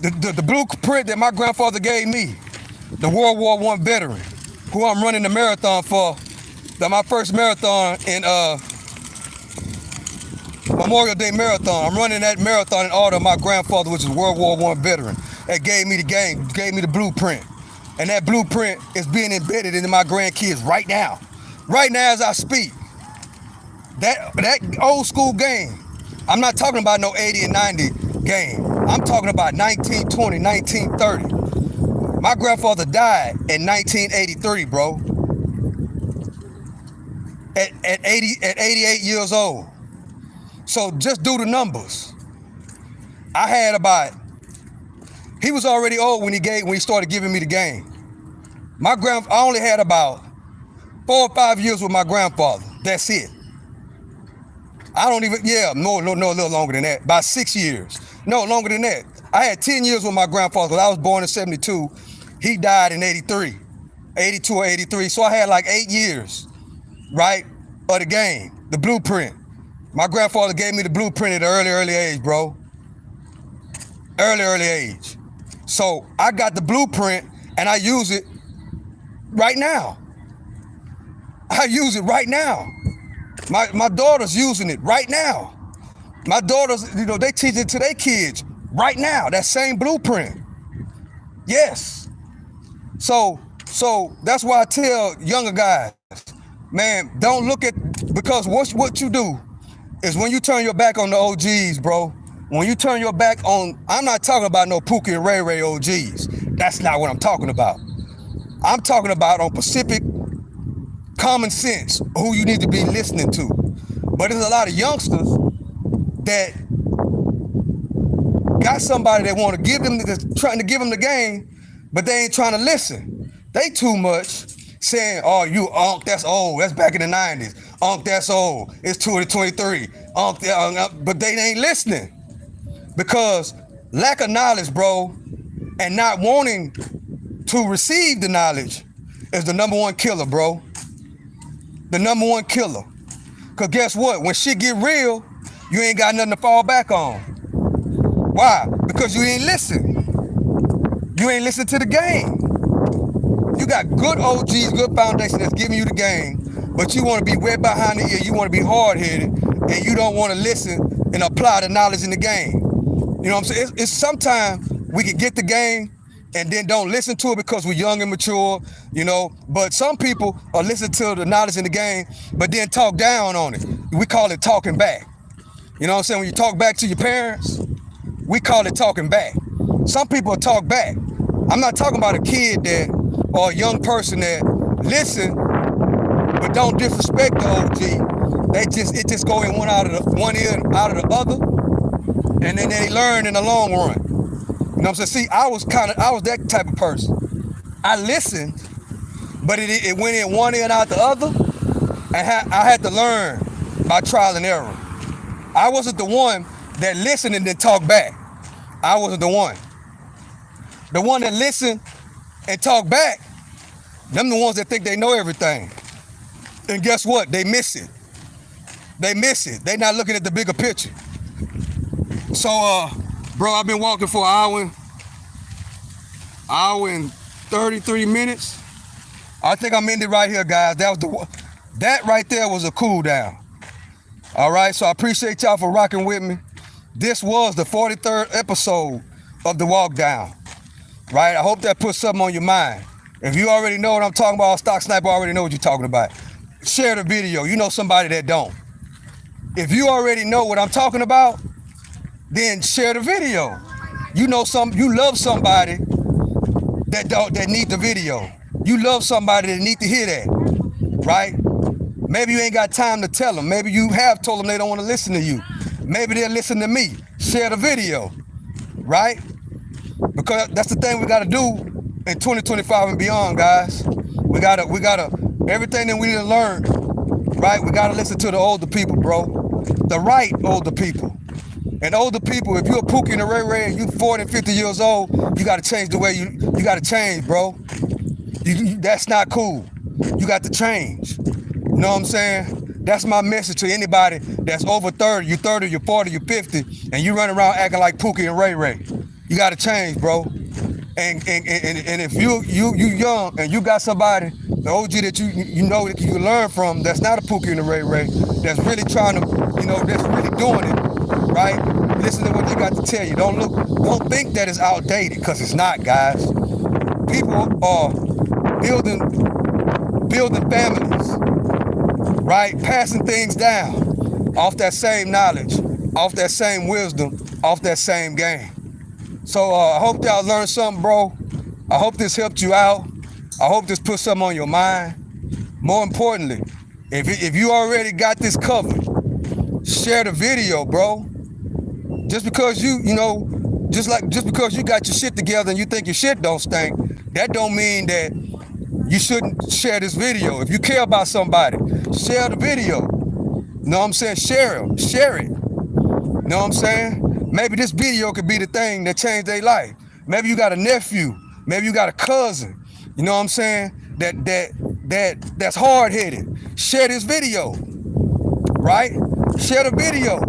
the blueprint that my grandfather gave me, the World War I veteran, who I'm running the marathon for my first marathon in Memorial Day Marathon. I'm running that marathon in honor of my grandfather, which is World War I veteran. That gave me the game, gave me the blueprint. And that blueprint is being embedded into my grandkids right now. Right now as I speak. That old school game. I'm not talking about no 80 and 90 game. I'm talking about 1920, 1930. My grandfather died in 1983, bro. At 88 years old. So just do the numbers. I had he was already old when he started giving me the game. I only had about 4 or 5 years with my grandfather. That's it. No, a little longer than that. About 6 years. No, longer than that. I had 10 years with my grandfather. I was born in 72. He died in 83, 82 or 83. So I had like 8 years, right, of the game, the blueprint. My grandfather gave me the blueprint at an early age, bro. Early age. So I got the blueprint and I use it right now. I use it right now. My daughter's using it right now. My daughters, they teach it to their kids right now. That same blueprint. Yes. So that's why I tell younger guys, man, don't look at, because what you do is when you turn your back on the OGs, bro, when you turn your back on, I'm not talking about no Pookie and Ray Ray OGs. That's not what I'm talking about. I'm talking about on Pacific common sense, who you need to be listening to. But there's a lot of youngsters that got somebody that want to give them, that's trying to give them the game, but they ain't trying to listen. They too much saying, oh, you Unc, that's old. That's back in the 90s. Unc, that's old. It's 2023. Unc, but they ain't listening. Because lack of knowledge, bro, and not wanting to receive the knowledge is the number one killer, bro. The number one killer. Because guess what? When shit get real, you ain't got nothing to fall back on. Why? Because you ain't listen. You ain't listen to the game. You got good OGs, good foundation that's giving you the game, but you want to be wet behind the ear, you want to be hard-headed, and you don't want to listen and apply the knowledge in the game. You know what I'm saying? It's sometimes we can get the game and then don't listen to it because we're young and mature, but some people are listening to the knowledge in the game, but then talk down on it. We call it talking back. You know what I'm saying? When you talk back to your parents, we call it talking back. Some people talk back. I'm not talking about a kid or a young person that listen, but don't disrespect the OG. It just go in one ear and out of the other, and then they learn in the long run. You know what I'm saying? See, I was that type of person. I listened, but it went in one ear and out the other, and I had to learn by trial and error. I wasn't the one that listened and then talked back. I wasn't the one. The one that listened and talk back, them the ones that think they know everything. And guess what? They miss it. They miss it. They not looking at the bigger picture. So, bro, I've been walking for an hour and 33 minutes. I think I'm ending right here, guys. That right there was a cool down. All right, so I appreciate y'all for rocking with me. This was the 43rd episode of the Walk Down. Right? I hope that puts something on your mind. If you already know what I'm talking about, Stock Sniper already know what you're talking about. Share the video. You know somebody that don't. If you already know what I'm talking about, then share the video. You love somebody that need the video. You love somebody that need to hear that. Right? Maybe you ain't got time to tell them. Maybe you have told them they don't want to listen to you. Maybe they'll listen to me. Share the video. Right? Because that's the thing we got to do in 2025 and beyond, guys. We gotta, everything that we need to learn, right? We gotta listen to the older people, bro. The right older people. And older people, if you're a Pookie and a Ray Ray and you 40 and 50 years old, you gotta change the way you gotta change, bro. That's not cool. You got to change. You know what I'm saying? That's my message to anybody that's over 30. You 30, you're 40, you're 50, and you run around acting like Pookie and Ray Ray. You got to change, bro. And if you young and you got somebody the OG that you know that you can learn from, that's not a Pookie and a Ray Ray, that's really trying to, that's really doing it, right? Listen to what they got to tell you. Don't think that it's outdated, because it's not, guys. People are building families, right? Passing things down off that same knowledge, off that same wisdom, off that same game. So I hope y'all learned something, bro. I hope this helped you out. I hope this put something on your mind. More importantly, if you already got this covered, share the video, bro. Just because just because you got your shit together and you think your shit don't stink, that don't mean that you shouldn't share this video. If you care about somebody, share the video. Know what I'm saying? Share it. Know what I'm saying? Maybe this video could be the thing that changed their life. Maybe you got a nephew. Maybe you got a cousin. You know what I'm saying? That's hard-headed. Share this video, right? Share the video.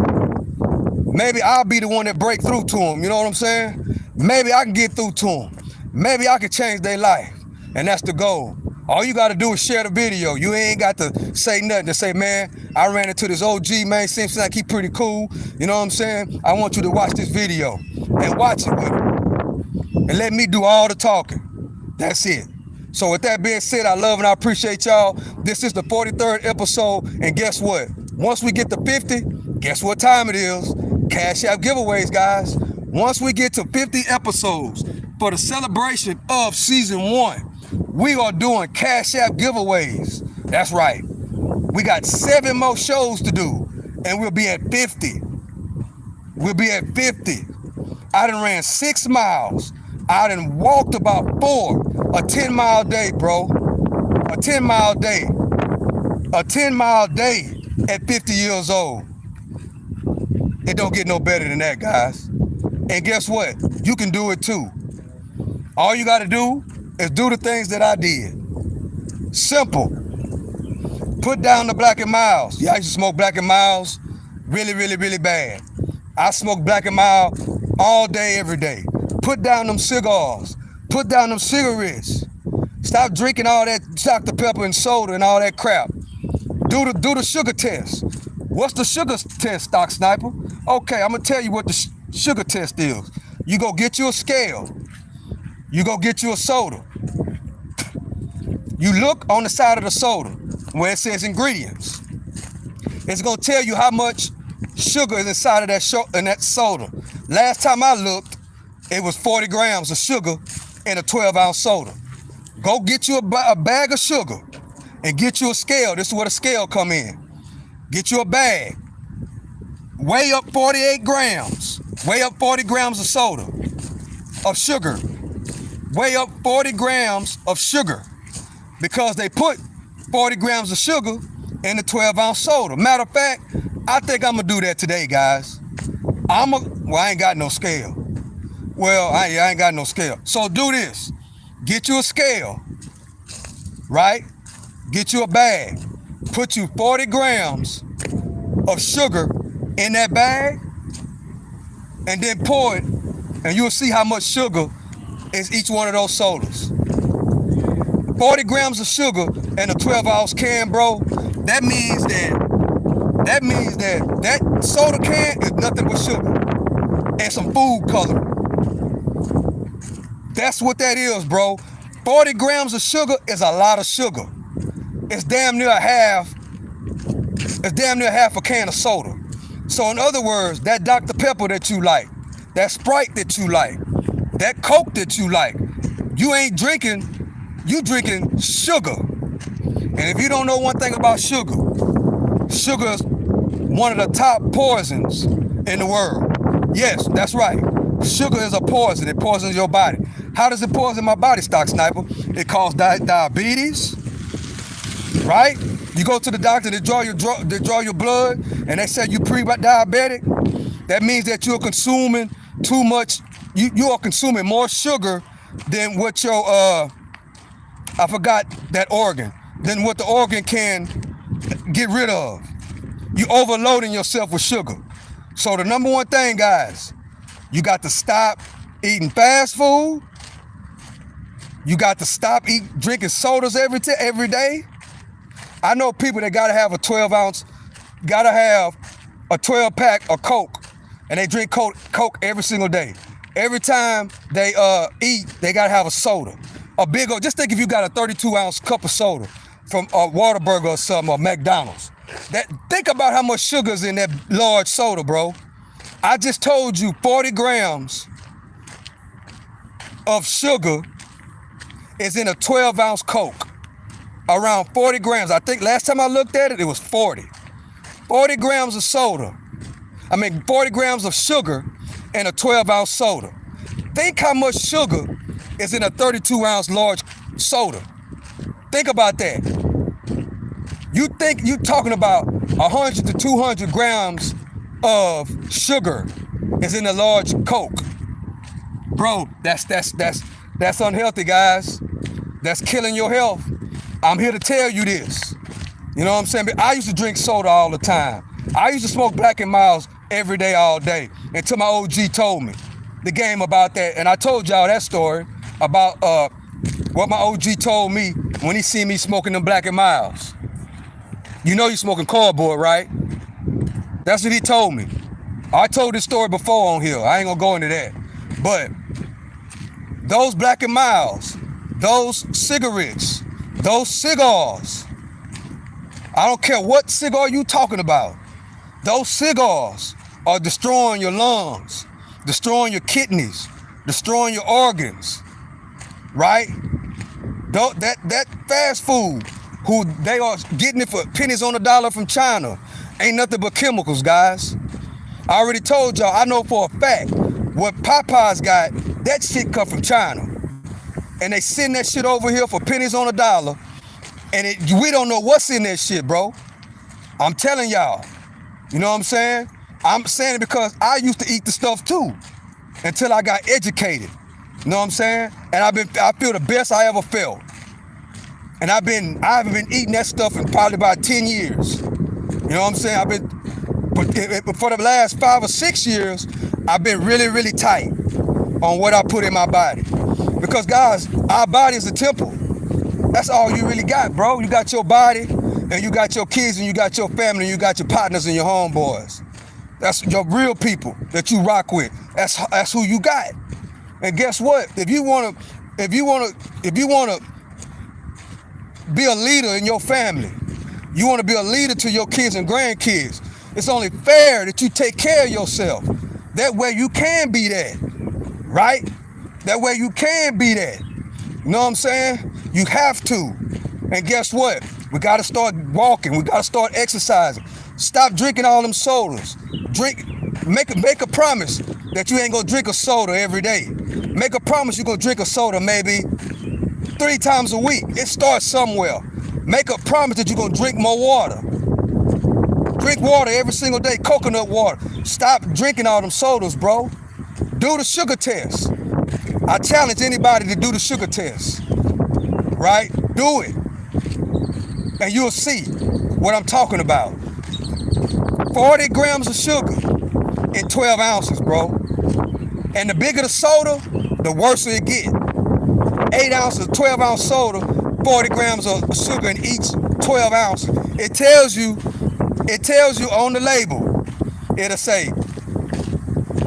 Maybe I'll be the one that break through to them. You know what I'm saying? Maybe I can get through to them. Maybe I can change their life. And that's the goal. All you got to do is share the video. You ain't got to say nothing to say, man, I ran into this OG, man. Seems like he pretty cool. You know what I'm saying? I want you to watch this video and watch it with him. And let me do all the talking. That's it. So with that being said, I love and I appreciate y'all. This is the 43rd episode. And guess what? Once we get to 50, guess what time it is? Cash App giveaways, guys. Once we get to 50 episodes for the celebration of season 1, we are doing Cash App giveaways. That's right. We got 7 more shows to do, and we'll be at 50. We'll be at 50. I done ran 6 miles. I done walked about 4. A 10-mile day, bro. A 10-mile day. A 10-mile day at 50 years old. It don't get no better than that, guys. And guess what? You can do it too. All you got to do is do the things that I did. Simple. Put down the Black and Milds. Yeah, I used to smoke Black and Milds really, really, really bad. I smoke Black and Mild all day, every day. Put down them cigars. Put down them cigarettes. Stop drinking all that Dr. Pepper and soda and all that crap. Do the sugar test. What's the sugar test, Stock Sniper? Okay, I'm gonna tell you what the sugar test is. You go get you a scale. You go get you a soda. You look on the side of the soda where it says ingredients. It's gonna tell you how much sugar is inside of that soda. Last time I looked, it was 40 grams of sugar in a 12-ounce soda. Go get you a bag of sugar and get you a scale. This is where the scale come in. Get you a bag. Weigh up 48 grams. Weigh up 40 grams of soda, of sugar. Weigh up 40 grams of sugar because they put 40 grams of sugar in the 12-ounce soda. Matter of fact, I think I'm going to do that today, guys. I ain't got no scale. Well, I ain't got no scale. So do this. Get you a scale, right? Get you a bag. Put you 40 grams of sugar in that bag and then pour it, and you'll see how much sugar is each one of those sodas. 40 grams of sugar in a 12-ounce can, bro. That means that soda can is nothing but sugar and some food coloring. That's what that is, bro. 40 grams of sugar is a lot of sugar. It's damn near half a can of soda. So in other words, that Dr. Pepper that you like, that Sprite that you like, that Coke that you like, you ain't drinking, you drinking sugar. And if you don't know one thing about sugar, sugar is one of the top poisons in the world. Yes, that's right. Sugar is a poison. It poisons your body. How does it poison my body, Stock Sniper? It causes diabetes, right? You go to the doctor, they draw your blood, and they say you pre-diabetic. That means that you're consuming too much. You are consuming more sugar than what your I forgot that organ. Than what the organ can get rid of. You overloading yourself with sugar. So the number one thing, guys, you got to stop eating fast food You got to stop drinking sodas every day. I know people that gotta have a 12-ounce, gotta have a 12-pack of Coke, and they drink Coke every single day. Every time they eat, they gotta have a soda. A big old, just think if you got a 32-ounce cup of soda from a Whataburger or something, or McDonald's. Think about how much sugar is in that large soda, bro. I just told you 40 grams of sugar is in a 12-ounce Coke. Around 40 grams. I think last time I looked at it, it was 40. 40 grams of soda. 40 grams of sugar in a 12-ounce soda. Think how much sugar is in a 32-ounce large soda. Think about that. You think you're talking about 100 to 200 grams of sugar is in a large Coke. Bro, that's unhealthy, guys. That's killing your health. I'm here to tell you this. You know what I'm saying? I used to drink soda all the time. I used to smoke Black & Milds every day, all day, until my OG told me the game about that. And I told y'all that story about what my OG told me when he seen me smoking them Black & Milds. You know you smoking cardboard, right? That's what he told me. I told this story before on here. I ain't gonna go into that. But those Black & Milds, those cigarettes, those cigars, I don't care what cigar you talking about, those cigars are destroying your lungs, destroying your kidneys, destroying your organs, right? That fast food, who they are getting it for pennies on the dollar from China, ain't nothing but chemicals, guys. I already told y'all, I know for a fact, what Popeyes got, that shit come from China. And they send that shit over here for pennies on a dollar, and we don't know what's in that shit, bro. I'm telling y'all. You know what I'm saying? I'm saying it because I used to eat the stuff too, until I got educated. You know what I'm saying? And I feel the best I ever felt. And I haven't been eating that stuff in probably about 10 years. You know what I'm saying? But for the last 5 or 6 years, I've been really, really tight on what I put in my body. Because guys, our body is a temple. That's all you really got, bro. You got your body, and you got your kids, and you got your family, and you got your partners and your homeboys. That's your real people that you rock with. That's who you got. And guess what? If you wanna be a leader in your family, you wanna be a leader to your kids and grandkids, it's only fair that you take care of yourself. That way you can be that, right? That way you can be that. You know what I'm saying? You have to. And guess what? We gotta start walking. We gotta start exercising. Stop drinking all them sodas. Make a promise that you ain't gonna drink a soda every day. Make a promise you're gonna drink a soda maybe 3 times a week. It starts somewhere. Make a promise that you're gonna drink more water. Drink water every single day, coconut water. Stop drinking all them sodas, bro. Do the sugar test. I challenge anybody to do the sugar test, right? Do it. And you'll see what I'm talking about. 40 grams of sugar in 12 ounces, bro. And the bigger the soda, the worse it get. 8 ounces, 12-ounce soda, 40 grams of sugar in each 12 ounces. It tells you on the label, it'll say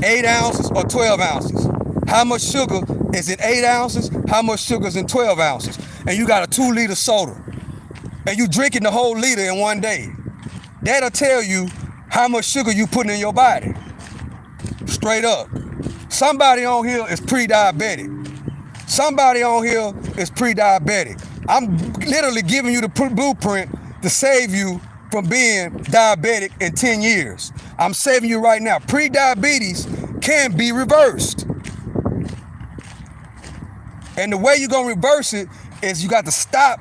8 ounces or 12 ounces. How much sugar is in 8 ounces? How much sugar is in 12 ounces? And you got a 2-liter soda. And you drinking the whole liter in one day. That'll tell you how much sugar you putting in your body. Straight up. Somebody on here is pre-diabetic. Somebody on here is pre-diabetic. I'm literally giving you the blueprint to save you from being diabetic in 10 years. I'm saving you right now. Pre-diabetes can be reversed. And the way you're gonna reverse it is you got to stop.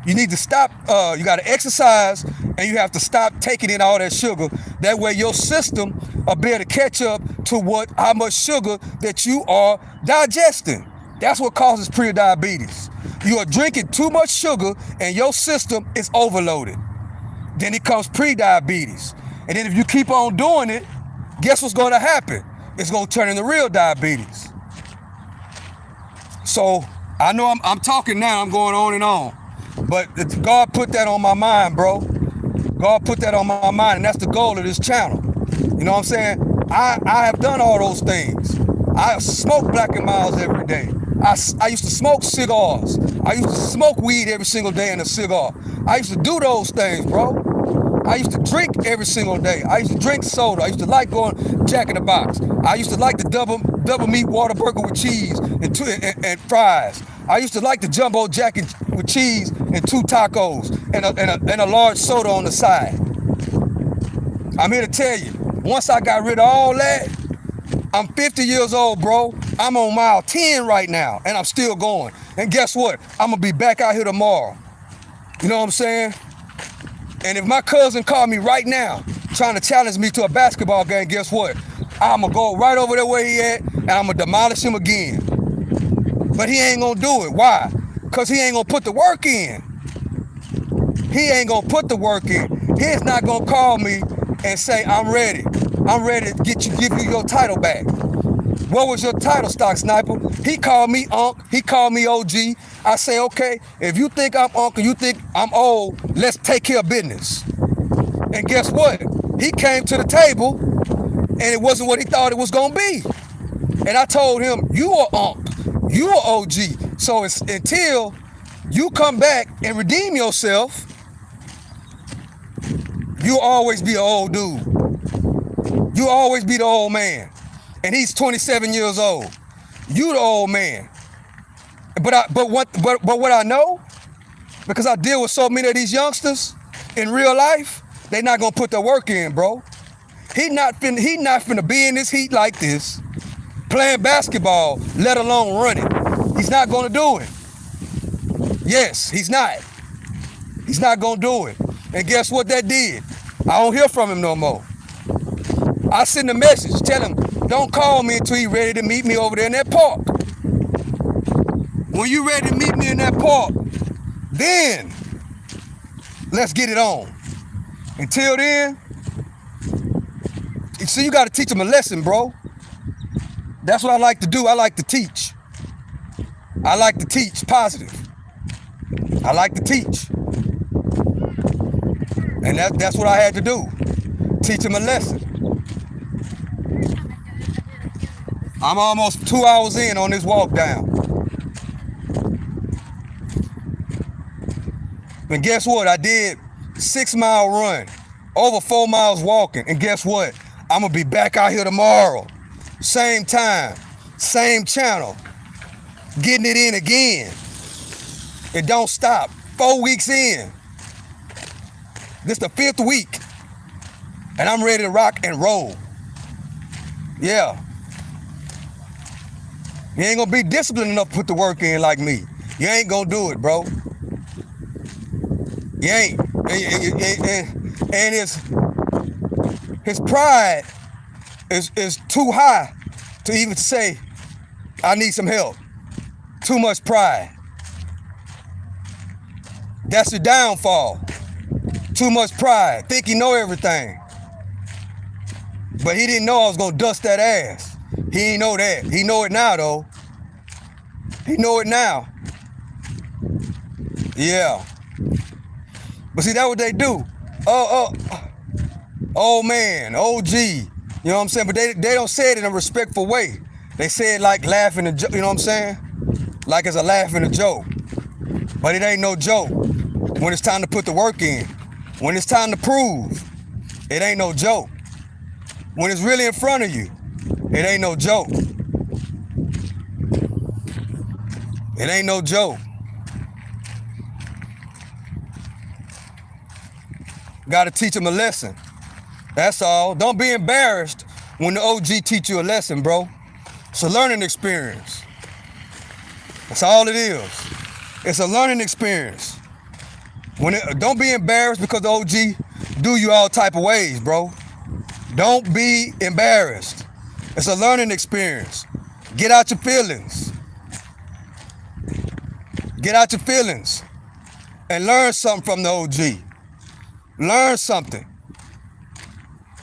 You need to stop, you got to exercise, and you have to stop taking in all that sugar. That way your system will be able to catch up to how much sugar that you are digesting. That's what causes pre-diabetes. You are drinking too much sugar and your system is overloaded. Then it comes pre-diabetes. And then if you keep on doing it, guess what's gonna happen? It's gonna turn into real diabetes. So I know I'm talking now, I'm going on and on. But God put that on my mind, bro. God put that on my mind, and that's the goal of this channel. You know what I'm saying? I have done all those things. I smoke Black and Miles every day. I used to smoke cigars. I used to smoke weed every single day in a cigar. I used to do those things, bro. I used to drink every single day. I used to drink soda. I used to like going Jack in the Box. I used to like the double meat water burger with cheese and fries. I used to like the jumbo jack with cheese and 2 tacos and a large soda on the side. I'm here to tell you, once I got rid of all that, I'm 50 years old, bro. I'm on mile 10 right now, and I'm still going. And guess what? I'm gonna be back out here tomorrow. You know what I'm saying? And if my cousin called me right now, trying to challenge me to a basketball game, guess what? I'm gonna go right over there where he at, and I'm gonna demolish him again. But he ain't gonna do it. Why? Because he ain't gonna put the work in. He ain't gonna put the work in. He's not gonna call me and say, I'm ready. I'm ready to give you your title back. What was your title, Stock Sniper? He called me Unc. He called me OG. I say, okay, if you think I'm Unc and you think I'm old, let's take care of business. And guess what? He came to the table and it wasn't what he thought it was gonna be. And I told him, you are Unc. You are OG. So until you come back and redeem yourself, you'll always be an old dude. You'll always be the old man. And he's 27 years old. You the old man. But what I know, because I deal with so many of these youngsters in real life, they not gonna put their work in, bro. He not finna be in this heat like this, playing basketball, let alone running. He's not gonna do it. Yes, he's not. He's not gonna do it. And guess what that did? I don't hear from him no more. I send a message, tell him, don't call me until you're ready to meet me over there in that park. When you're ready to meet me in that park, then let's get it on. Until then, so you gotta teach him a lesson, bro. That's what I like to do. I like to teach. I like to teach positive. I like to teach. And that's what I had to do. Teach him a lesson. I'm almost 2 hours in on this walk down. And guess what? I did 6-mile run, over 4 miles walking. And guess what? I'm gonna be back out here tomorrow. Same time, same channel, getting it in again. It don't stop. 4 weeks in. This the 5th week. And I'm ready to rock and roll. Yeah. You ain't gonna be disciplined enough to put the work in like me. You ain't gonna do it, bro. You ain't. And his pride is too high to even say, I need some help. Too much pride. That's your downfall. Too much pride. Think he know everything. But he didn't know I was gonna dust that ass. He ain't know that. He know it now, though. He know it now. Yeah. But see, that's what they do. Old man, OG. You know what I'm saying? But they don't say it in a respectful way. They say it like laughing and you know what I'm saying? Like it's a laugh and a joke. But it ain't no joke. When it's time to put the work in. When it's time to prove, it ain't no joke. When it's really in front of you, it ain't no joke. It ain't no joke. Gotta teach them a lesson. That's all. Don't be embarrassed when the OG teach you a lesson, bro. It's a learning experience. That's all it is. It's a learning experience. Don't be embarrassed because the OG do you all type of ways, bro. Don't be embarrassed. It's a learning experience. Get out your feelings. Get out your feelings and learn something from the OG. Learn something.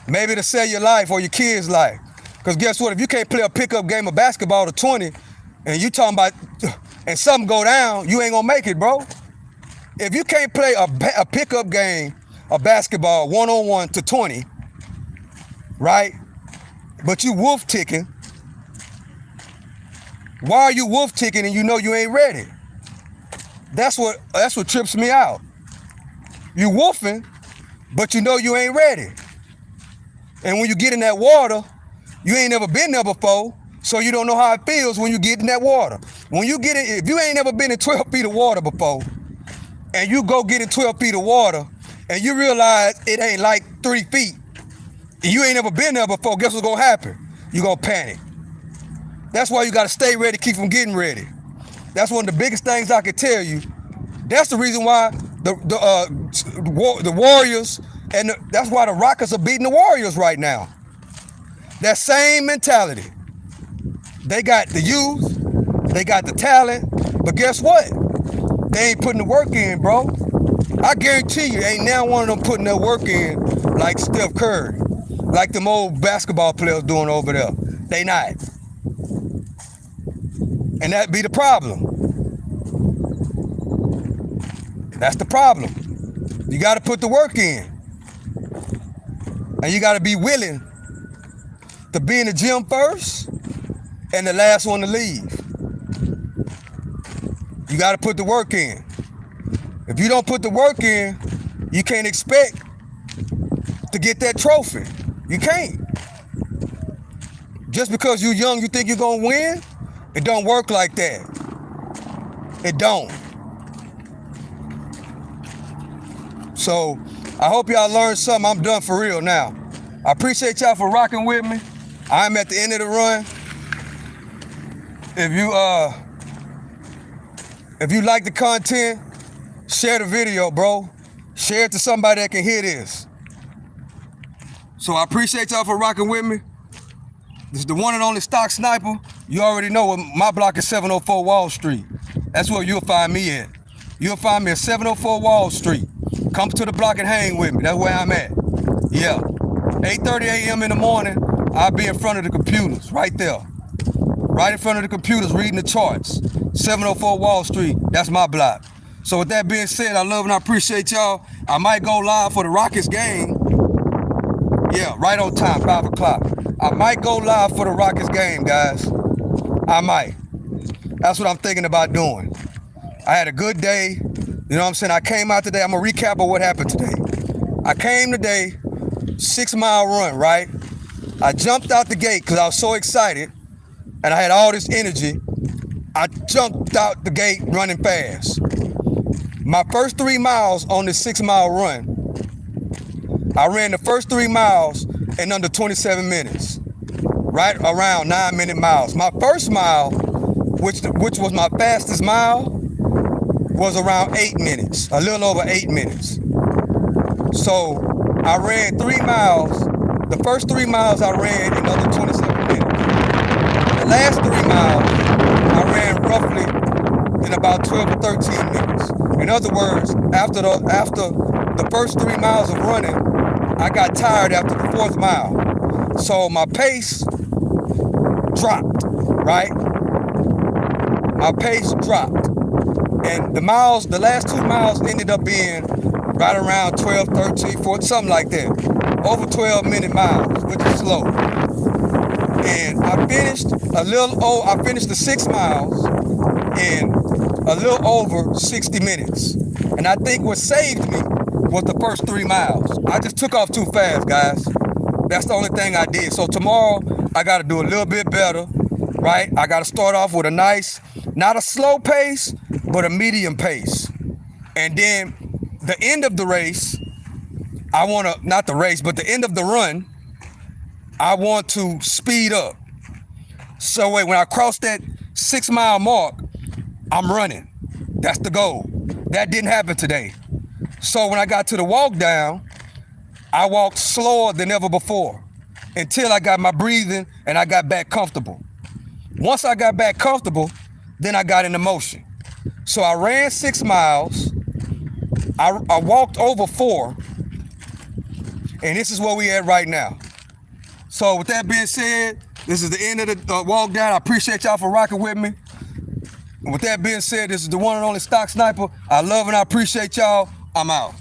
Maybe to save your life or your kids' life. Because guess what? If you can't play a pickup game of basketball to 20 and and something go down, you ain't gonna make it, bro. If you can't play a pickup game of basketball 1-on-1 to 20, right? But you wolf ticking. Why are you wolf ticking and you know you ain't ready? That's what trips me out. You wolfing, but you know you ain't ready. And when you get in that water, you ain't never been there before, so you don't know how it feels when you get in that water. When you get in, if you ain't never been in 12 feet of water before, and you go get in 12 feet of water, and you realize it ain't like 3 feet, and you ain't never been there before, guess what's gonna happen? You gonna panic. That's why you gotta stay ready, keep from getting ready. That's one of the biggest things I can tell you. That's the reason why the Warriors, and that's why the Rockets are beating the Warriors right now. That same mentality. They got the youth, they got the talent, but guess what? They ain't putting the work in, bro. I guarantee you, ain't now one of them putting their work in like Steph Curry, like them old basketball players doing over there. They not. And that be the problem. That's the problem. You got to put the work in. And you got to be willing to be in the gym first and the last one to leave. You got to put the work in. If you don't put the work in, you can't expect to get that trophy. You can't. Just because you're young, you think you're going to win? It don't work like that. It don't. So I hope y'all learned something. I'm done for real now. I appreciate y'all for rocking with me. I'm at the end of the run. If you like the content, share the video, bro. Share it to somebody that can hear this. So I appreciate y'all for rocking with me. This is the one and only Stock Sniper. You already know my block is 704 Wall Street. That's where you'll find me at. You'll find me at 704 Wall Street. Come to the block and hang with me. That's where I'm at. Yeah. 8:30 a.m. in the morning, I'll be in front of the computers, right there. Right in front of the computers, reading the charts. 704 Wall Street, that's my block. So with that being said, I love and I appreciate y'all. I might go live for the Rockets game. Yeah, right on time, 5 o'clock. I might go live for the Rockets game, guys. I might. That's what I'm thinking about doing. I had a good day. You know what I'm saying? I came out today. I'm going to recap of what happened today. I came today, 6-mile run, right? I jumped out the gate because I was so excited and I had all this energy. I jumped out the gate running fast. My first 3 miles on this 6-mile run, I ran the first 3 miles in under 27 minutes, right around 9-minute miles. My first mile, which was my fastest mile, was around 8 minutes, a little over 8 minutes. So I ran 3 miles. The first 3 miles I ran in under 27 minutes. The last 3 miles I ran roughly in about 12 to 13 minutes. In other words, after the first 3 miles of running, I got tired after the 4th mile. So my pace dropped, right? My pace dropped. And the last 2 miles ended up being right around 12, 13, 14, something like that. Over 12-minute miles, which is slow. And I finished the 6 miles in a little over 60 minutes. And I think what saved me was the first 3 miles. I just took off too fast, guys. That's the only thing I did. So tomorrow, I got to do a little bit better, right? I got to start off with a nice, not a slow pace, but a medium pace. And then the end of the race, the end of the run, I want to speed up. So when I cross that 6-mile mark, I'm running. That's the goal. That didn't happen today. So when I got to the walk down, I walked slower than ever before until I got my breathing and I got back comfortable. Once I got back comfortable, then I got into motion. So I ran 6 miles. I walked over 4. And this is where we at right now. So with that being said, this is the end of the walk down. I appreciate y'all for rocking with me. With that being said, this is the one and only Stock Sniper. I love and I appreciate y'all. I'm out.